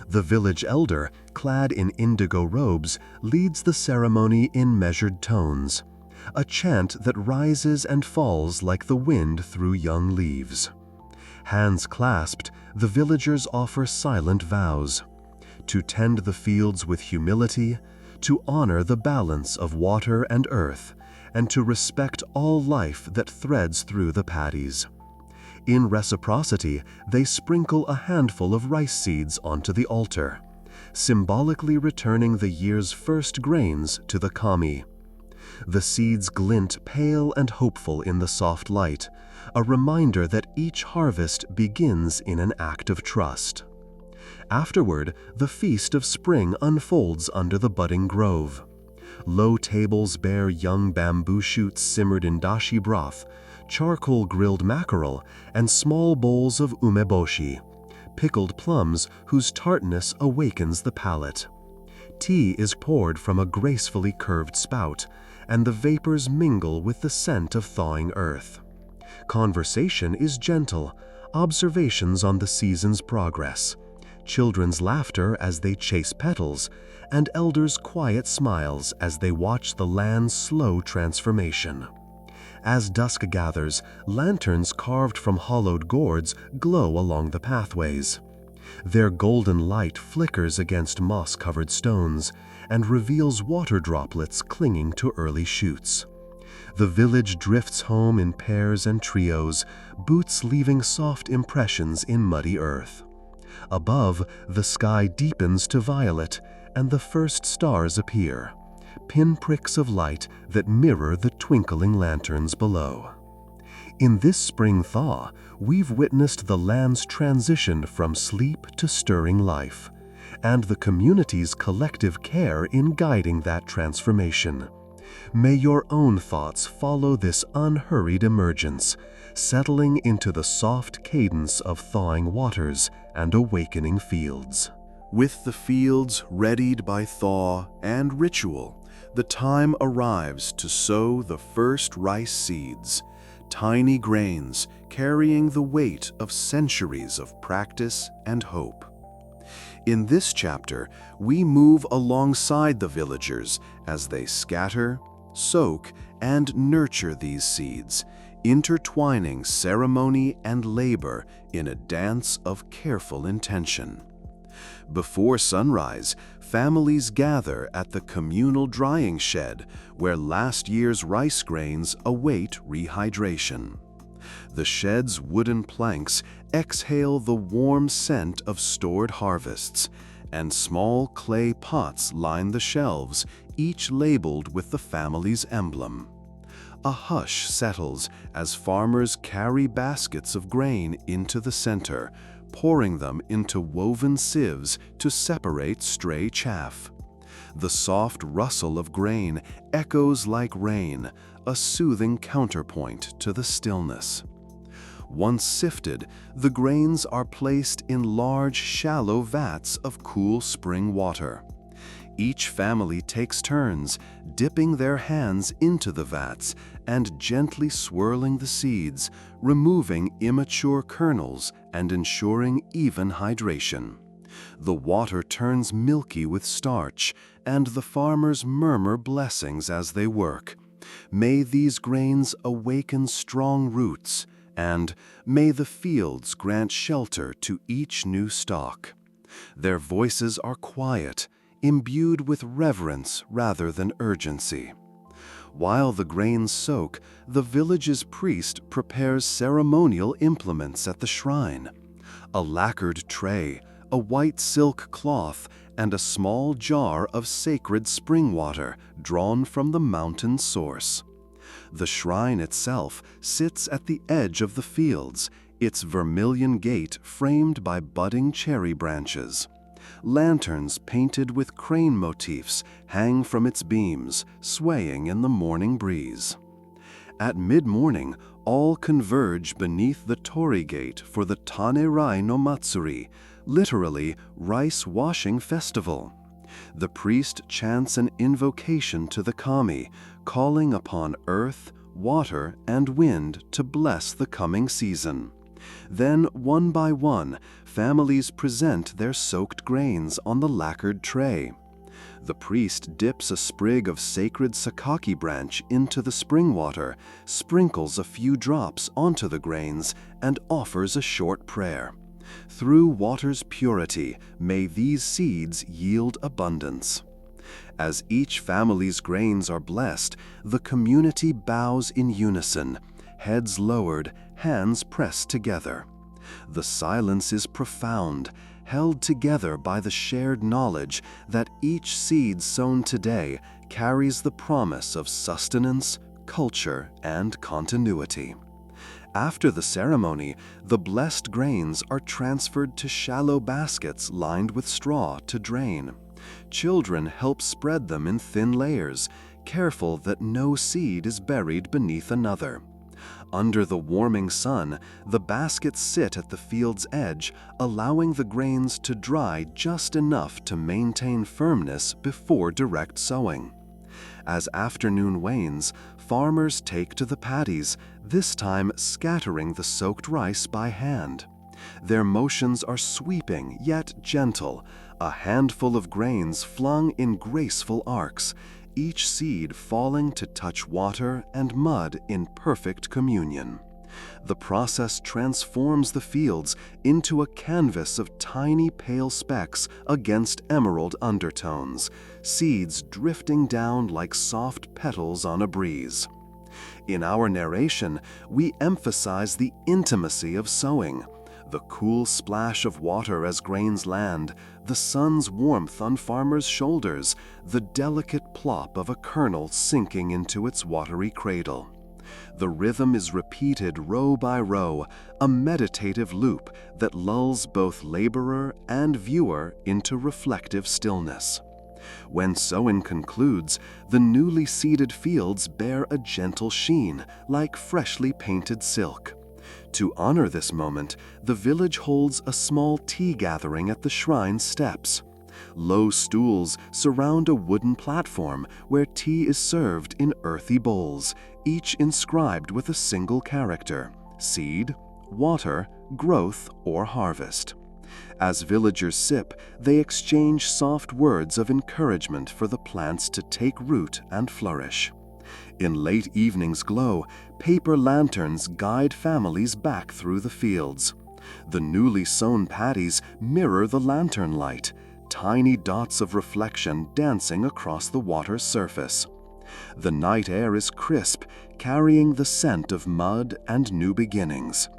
The village elder, clad in indigo robes, leads the ceremony in measured tones, a chant that rises and falls like the wind through young leaves. Hands clasped, the villagers offer silent vows: to tend the fields with humility, to honor the balance of water and earth, and to respect all life that threads through the paddies. In reciprocity, they sprinkle a handful of rice seeds onto the altar, symbolically returning the year's first grains to the kami. The seeds glint pale and hopeful in the soft light, a reminder that each harvest begins in an act of trust. Afterward, the feast of spring unfolds under the budding grove. Low tables bear young bamboo shoots simmered in dashi broth, charcoal-grilled mackerel, and small bowls of umeboshi, pickled plums whose tartness awakens the palate. Tea is poured from a gracefully curved spout, and the vapors mingle with the scent of thawing earth. Conversation is gentle, observations on the season's progress, children's laughter as they chase petals, and elders' quiet smiles as they watch the land's slow transformation. As dusk gathers, lanterns carved from hollowed gourds glow along the pathways. Their golden light flickers against moss-covered stones and reveals water droplets clinging to early shoots. The village drifts home in pairs and trios, boots leaving soft impressions in muddy earth. Above, the sky deepens to violet, and the first stars appear, pinpricks of light that mirror the twinkling lanterns below. In this spring thaw, we've witnessed the land's transition from sleep to stirring life, and the community's collective care in guiding that transformation. May your own thoughts follow this unhurried emergence, settling into the soft cadence of thawing waters and awakening fields. With the fields readied by thaw and ritual, the time arrives to sow the first rice seeds, tiny grains carrying the weight of centuries of practice and hope. In this chapter, we move alongside the villagers as they scatter, soak, and nurture these seeds, intertwining ceremony and labor in a dance of careful intention. Before sunrise, families gather at the communal drying shed where last year's rice grains await rehydration. The shed's wooden planks exhale the warm scent of stored harvests, and small clay pots line the shelves, each labeled with the family's emblem. A hush settles as farmers carry baskets of grain into the center, pouring them into woven sieves to separate stray chaff. The soft rustle of grain echoes like rain, a soothing counterpoint to the stillness. Once sifted, the grains are placed in large, shallow vats of cool spring water. Each family takes turns, dipping their hands into the vats and gently swirling the seeds, removing immature kernels and ensuring even hydration. The water turns milky with starch, and the farmers murmur blessings as they work. May these grains awaken strong roots, and may the fields grant shelter to each new stalk. Their voices are quiet, imbued with reverence rather than urgency. While the grains soak, the village's priest prepares ceremonial implements at the shrine. A lacquered tray, a white silk cloth, and a small jar of sacred spring water drawn from the mountain source. The shrine itself sits at the edge of the fields, its vermilion gate framed by budding cherry branches. Lanterns painted with crane motifs hang from its beams, swaying in the morning breeze. At mid-morning, all converge beneath the torii gate for the Tanerai no Matsuri, literally rice washing festival. The priest chants an invocation to the kami, calling upon earth, water, and wind to bless the coming season. Then, one by one, families present their soaked grains on the lacquered tray. The priest dips a sprig of sacred sakaki branch into the spring water, sprinkles a few drops onto the grains, and offers a short prayer. Through water's purity, may these seeds yield abundance. As each family's grains are blessed, the community bows in unison, heads lowered, hands pressed together. The silence is profound, held together by the shared knowledge that each seed sown today carries the promise of sustenance, culture, and continuity. After the ceremony, the blessed grains are transferred to shallow baskets lined with straw to drain. Children help spread them in thin layers, careful that no seed is buried beneath another. Under the warming sun, the baskets sit at the field's edge, allowing the grains to dry just enough to maintain firmness before direct sowing. As afternoon wanes, farmers take to the paddies, this time scattering the soaked rice by hand. Their motions are sweeping yet gentle, a handful of grains flung in graceful arcs, each seed falling to touch water and mud in perfect communion. The process transforms the fields into a canvas of tiny pale specks against emerald undertones, seeds drifting down like soft petals on a breeze. In our narration, we emphasize the intimacy of sowing, The cool splash of water as grains land, the sun's warmth on farmers' shoulders, the delicate plop of a kernel sinking into its watery cradle. The rhythm is repeated row by row, a meditative loop that lulls both laborer and viewer into reflective stillness. When sowing concludes, the newly seeded fields bear a gentle sheen, like freshly painted silk. To honor this moment, the village holds a small tea gathering at the shrine steps. Low stools surround a wooden platform where tea is served in earthy bowls, each inscribed with a single character: seed, water, growth, or harvest. As villagers sip, they exchange soft words of encouragement for the plants to take root and flourish. In late evening's glow, paper lanterns guide families back through the fields. The newly sown paddies mirror the lantern light, tiny dots of reflection dancing across the water's surface. The night air is crisp, carrying the scent of mud and new beginnings.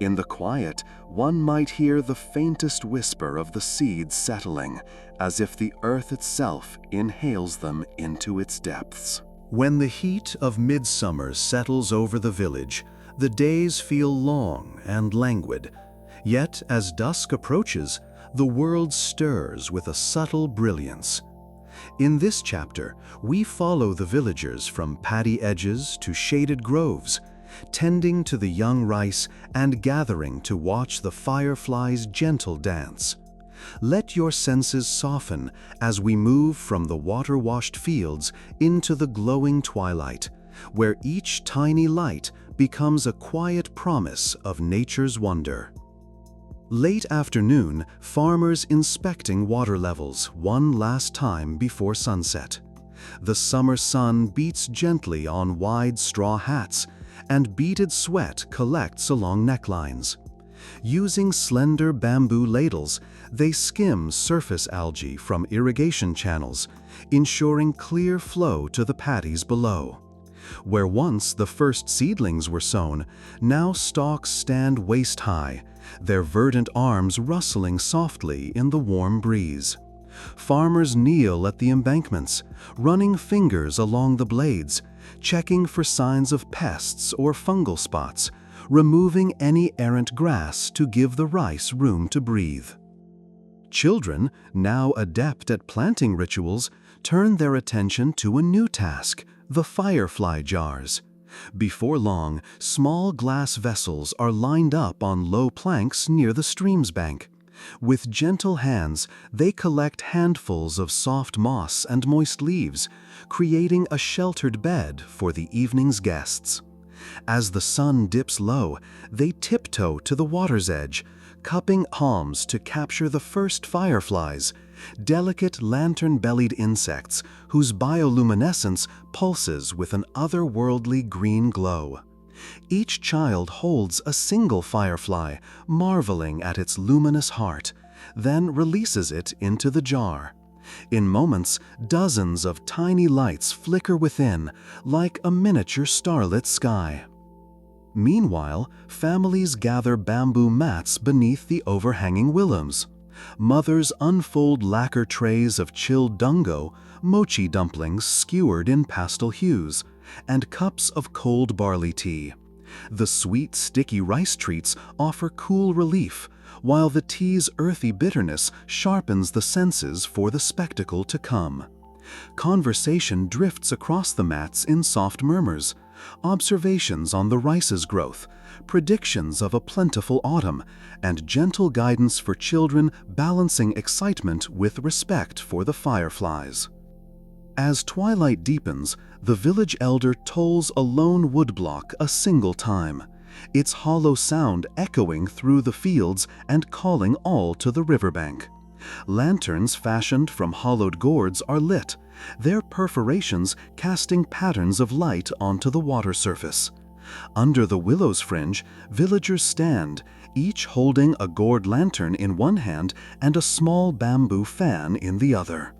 In the quiet, one might hear the faintest whisper of the seeds settling, as if the earth itself inhales them into its depths. When the heat of midsummer settles over the village, the days feel long and languid. Yet, as dusk approaches, the world stirs with a subtle brilliance. In this chapter, we follow the villagers from paddy edges to shaded groves, tending to the young rice and gathering to watch the fireflies' gentle dance. Let your senses soften as we move from the water-washed fields into the glowing twilight, where each tiny light becomes a quiet promise of nature's wonder. Late afternoon, farmers inspecting water levels one last time before sunset. The summer sun beats gently on wide straw hats, and beaded sweat collects along necklines. Using slender bamboo ladles, they skim surface algae from irrigation channels, ensuring clear flow to the paddies below. Where once the first seedlings were sown, now stalks stand waist-high, their verdant arms rustling softly in the warm breeze. Farmers kneel at the embankments, running fingers along the blades, checking for signs of pests or fungal spots, removing any errant grass to give the rice room to breathe. Children, now adept at planting rituals, turn their attention to a new task: the firefly jars. Before long, small glass vessels are lined up on low planks near the stream's bank. With gentle hands, they collect handfuls of soft moss and moist leaves, creating a sheltered bed for the evening's guests. As the sun dips low, they tiptoe to the water's edge, cupping palms to capture the first fireflies, delicate lantern-bellied insects whose bioluminescence pulses with an otherworldly green glow. Each child holds a single firefly, marveling at its luminous heart, then releases it into the jar. In moments, dozens of tiny lights flicker within, like a miniature starlit sky. Meanwhile, families gather bamboo mats beneath the overhanging willows. Mothers unfold lacquer trays of chilled dungo, mochi dumplings skewered in pastel hues, and cups of cold barley tea. The sweet, sticky rice treats offer cool relief, while the tea's earthy bitterness sharpens the senses for the spectacle to come. Conversation drifts across the mats in soft murmurs, observations on the rice's growth, predictions of a plentiful autumn, and gentle guidance for children balancing excitement with respect for the fireflies. As twilight deepens, the village elder tolls a lone woodblock a single time, its hollow sound echoing through the fields and calling all to the riverbank. Lanterns fashioned from hollowed gourds are lit, their perforations casting patterns of light onto the water surface. Under the willow's fringe, villagers stand, each holding a gourd lantern in one hand and a small bamboo fan in the other.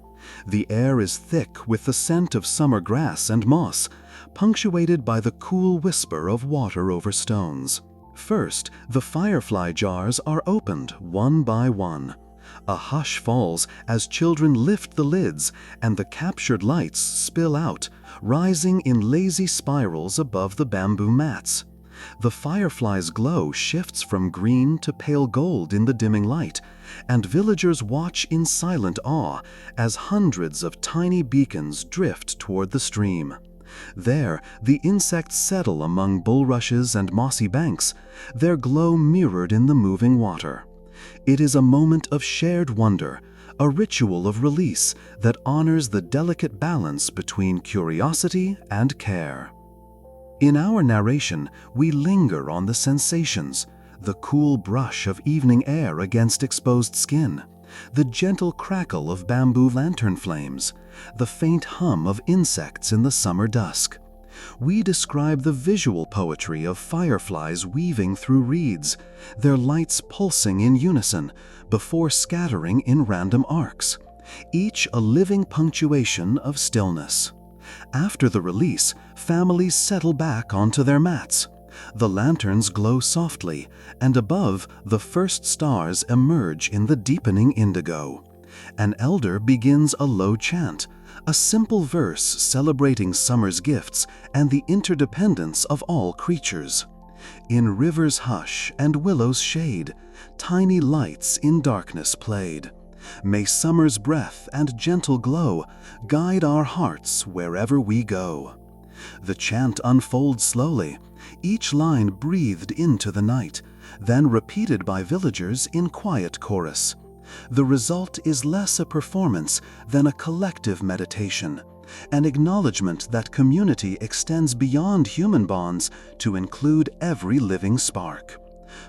The air is thick with the scent of summer grass and moss, punctuated by the cool whisper of water over stones. First, the firefly jars are opened one by one. A hush falls as children lift the lids and the captured lights spill out, rising in lazy spirals above the bamboo mats. The firefly's glow shifts from green to pale gold in the dimming light, and villagers watch in silent awe as hundreds of tiny beacons drift toward the stream. There, the insects settle among bulrushes and mossy banks, their glow mirrored in the moving water. It is a moment of shared wonder, a ritual of release that honors the delicate balance between curiosity and care. In our narration, we linger on the sensations, the cool brush of evening air against exposed skin, the gentle crackle of bamboo lantern flames, the faint hum of insects in the summer dusk. We describe the visual poetry of fireflies weaving through reeds, their lights pulsing in unison before scattering in random arcs, each a living punctuation of stillness. After the release, families settle back onto their mats. The lanterns glow softly, and above, the first stars emerge in the deepening indigo. An elder begins a low chant, a simple verse celebrating summer's gifts and the interdependence of all creatures. In river's hush and willow's shade, tiny lights in darkness played. May summer's breath and gentle glow guide our hearts wherever we go. The chant unfolds slowly, each line breathed into the night, then repeated by villagers in quiet chorus. The result is less a performance than a collective meditation, an acknowledgement that community extends beyond human bonds to include every living spark.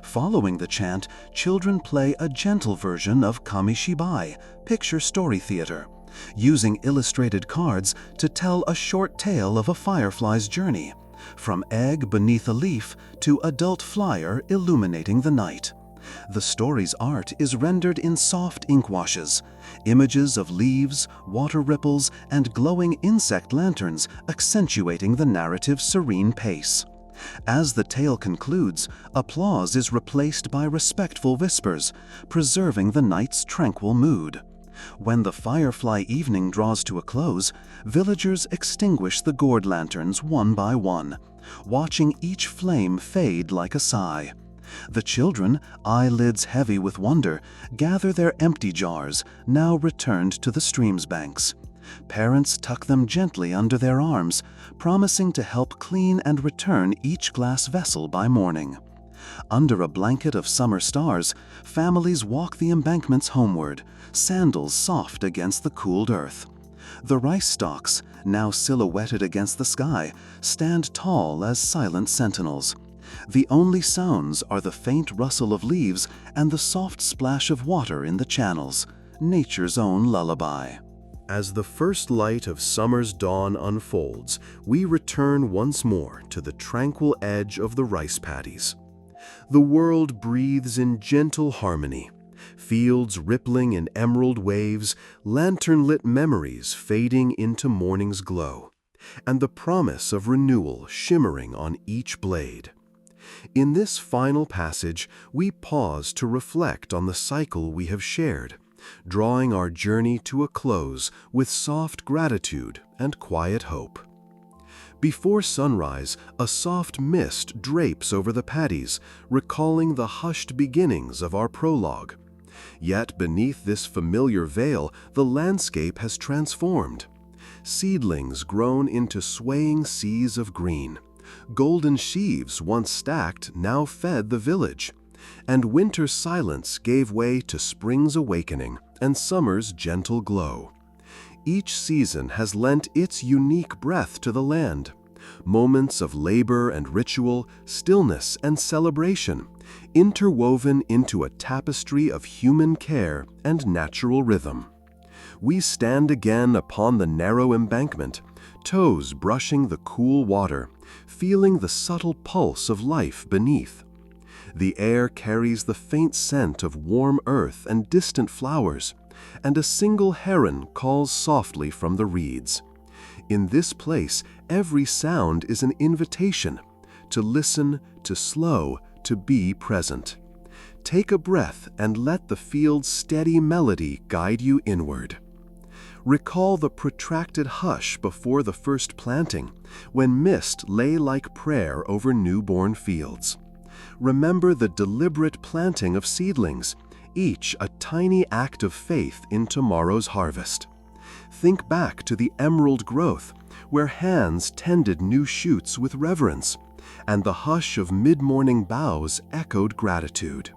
Following the chant, children play a gentle version of kamishibai, picture story theater, using illustrated cards to tell a short tale of a firefly's journey, from egg beneath a leaf to adult flyer illuminating the night. The story's art is rendered in soft ink washes, images of leaves, water ripples, and glowing insect lanterns accentuating the narrative's serene pace. As the tale concludes, applause is replaced by respectful whispers, preserving the night's tranquil mood. When the firefly evening draws to a close, villagers extinguish the gourd lanterns one by one, watching each flame fade like a sigh. The children, eyelids heavy with wonder, gather their empty jars, now returned to the stream's banks. Parents tuck them gently under their arms, promising to help clean and return each glass vessel by morning. Under a blanket of summer stars, families walk the embankments homeward, sandals soft against the cooled earth. The rice stalks, now silhouetted against the sky, stand tall as silent sentinels. The only sounds are the faint rustle of leaves and the soft splash of water in the channels, nature's own lullaby. As the first light of summer's dawn unfolds, we return once more to the tranquil edge of the rice paddies. The world breathes in gentle harmony, fields rippling in emerald waves, lantern-lit memories fading into morning's glow, and the promise of renewal shimmering on each blade. In this final passage, we pause to reflect on the cycle we have shared, drawing our journey to a close with soft gratitude and quiet hope. Before sunrise, a soft mist drapes over the paddies, recalling the hushed beginnings of our prologue. Yet beneath this familiar veil, the landscape has transformed. Seedlings grown into swaying seas of green. Golden sheaves once stacked now fed the village, and winter's silence gave way to spring's awakening and summer's gentle glow. Each season has lent its unique breath to the land, moments of labor and ritual, stillness and celebration, interwoven into a tapestry of human care and natural rhythm. We stand again upon the narrow embankment, toes brushing the cool water, feeling the subtle pulse of life beneath. The air carries the faint scent of warm earth and distant flowers, and a single heron calls softly from the reeds. In this place, every sound is an invitation to listen, to slow, to be present. Take a breath and let the field's steady melody guide you inward. Recall the protracted hush before the first planting, when mist lay like prayer over newborn fields. Remember the deliberate planting of seedlings, each a tiny act of faith in tomorrow's harvest. Think back to the emerald growth, where hands tended new shoots with reverence, and the hush of mid-morning boughs echoed gratitude.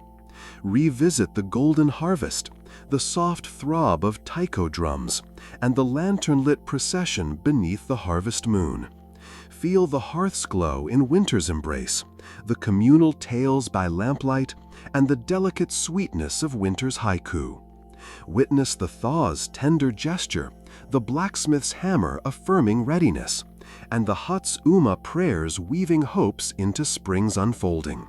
Revisit the golden harvest, the soft throb of taiko drums, and the lantern-lit procession beneath the harvest moon. Feel the hearth's glow in winter's embrace, the communal tales by lamplight, and the delicate sweetness of winter's haiku. Witness the thaw's tender gesture, the blacksmith's hammer affirming readiness, and the hut's prayers weaving hopes into spring's unfolding.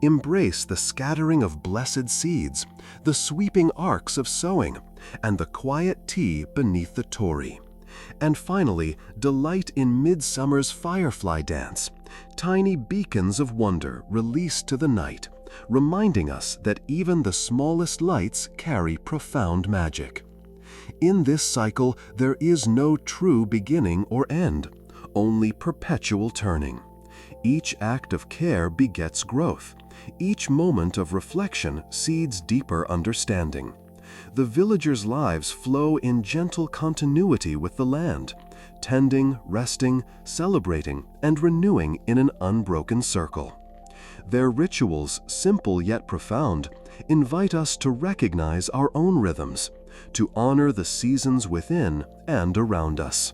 Embrace the scattering of blessed seeds, the sweeping arcs of sowing, and the quiet tea beneath the torii. And finally, delight in midsummer's firefly dance, tiny beacons of wonder released to the night, reminding us that even the smallest lights carry profound magic. In this cycle, there is no true beginning or end, only perpetual turning. Each act of care begets growth. Each moment of reflection seeds deeper understanding. The villagers' lives flow in gentle continuity with the land, tending, resting, celebrating, and renewing in an unbroken circle. Their rituals, simple yet profound, invite us to recognize our own rhythms, to honor the seasons within and around us.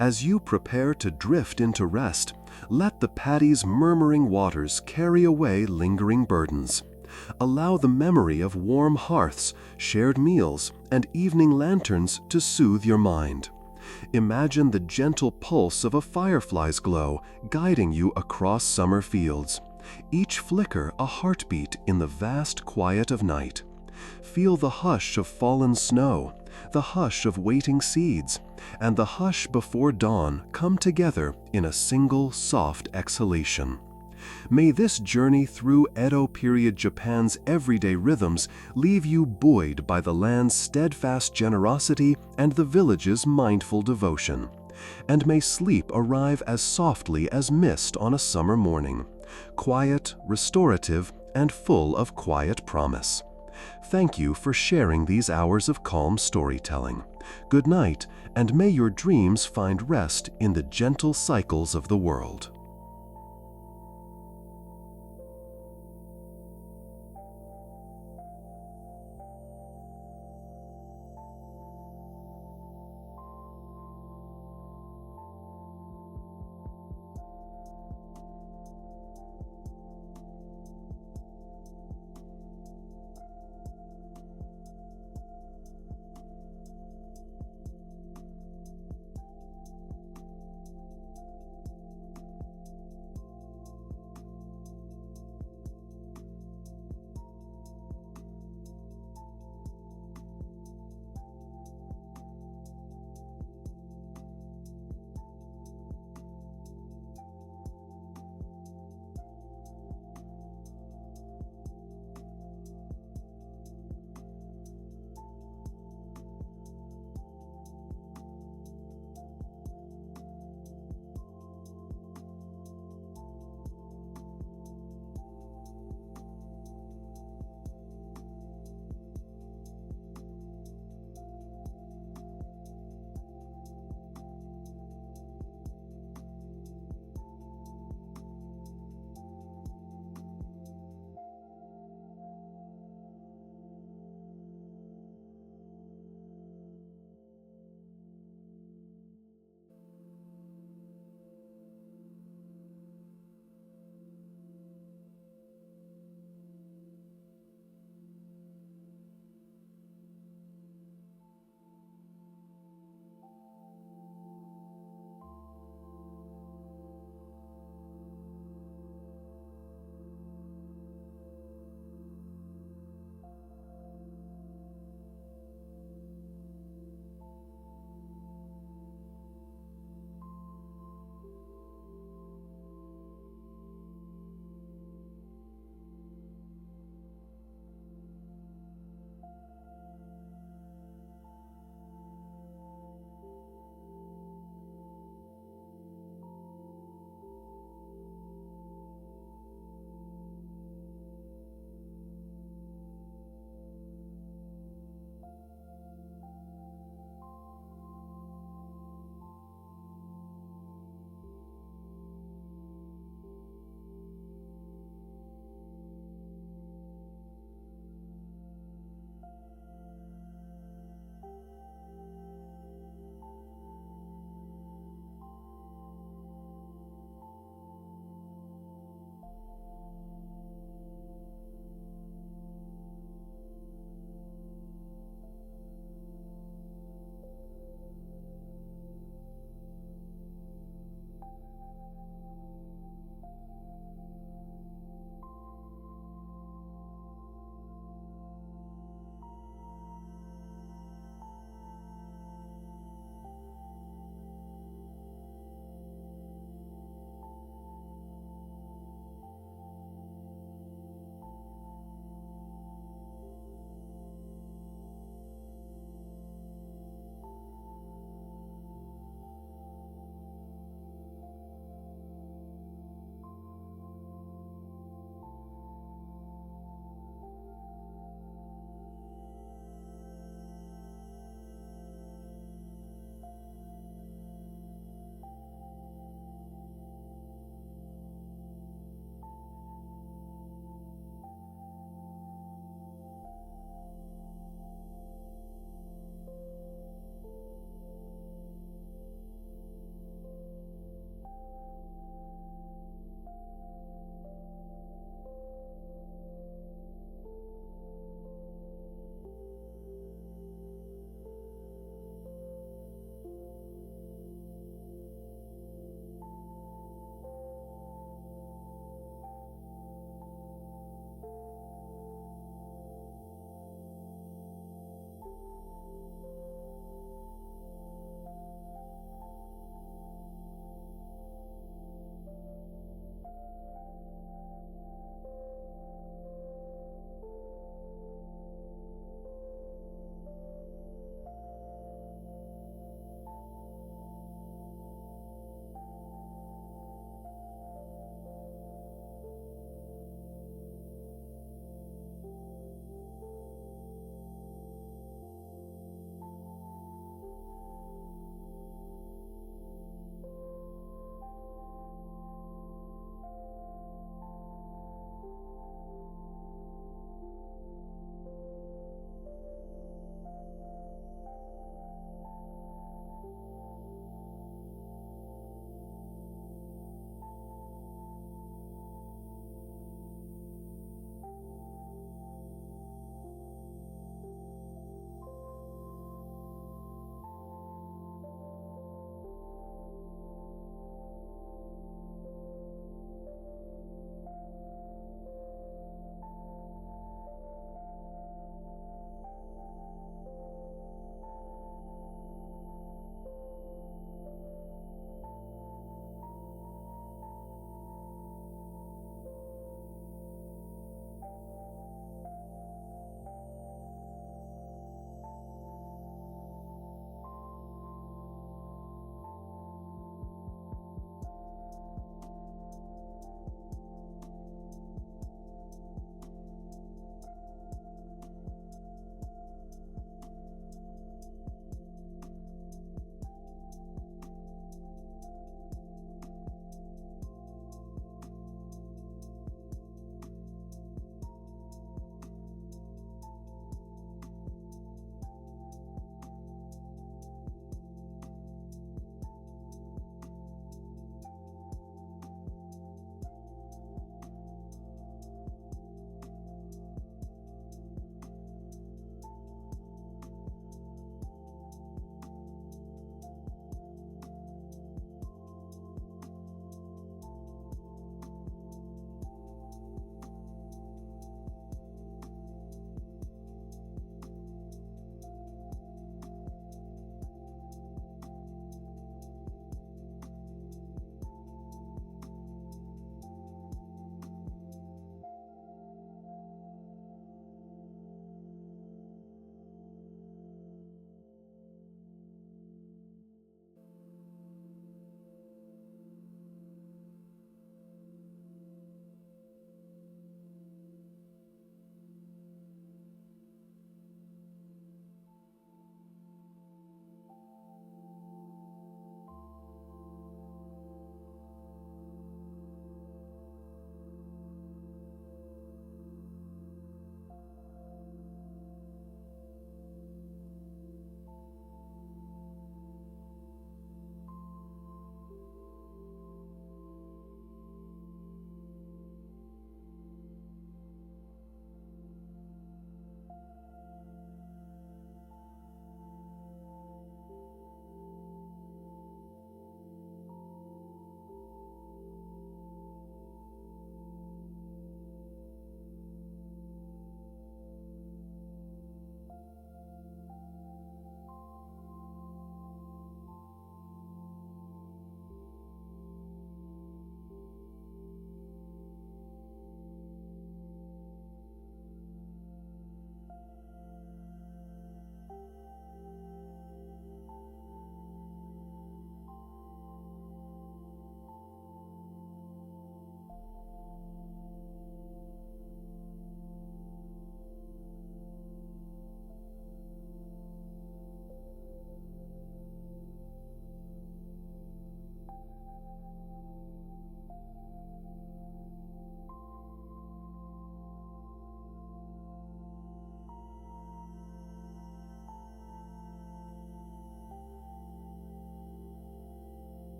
As you prepare to drift into rest, let the paddy's murmuring waters carry away lingering burdens. Allow the memory of warm hearths, shared meals, and evening lanterns to soothe your mind. Imagine the gentle pulse of a firefly's glow guiding you across summer fields, each flicker a heartbeat in the vast quiet of night. Feel the hush of fallen snow, the hush of waiting seeds, and the hush before dawn come together in a single soft exhalation. May this journey through Edo-Period Japan's everyday rhythms leave you buoyed by the land's steadfast generosity and the village's mindful devotion. And may sleep arrive as softly as mist on a summer morning, quiet, restorative, and full of quiet promise. Thank you for sharing these hours of calm storytelling. Good night, and may your dreams find rest in the gentle cycles of the world.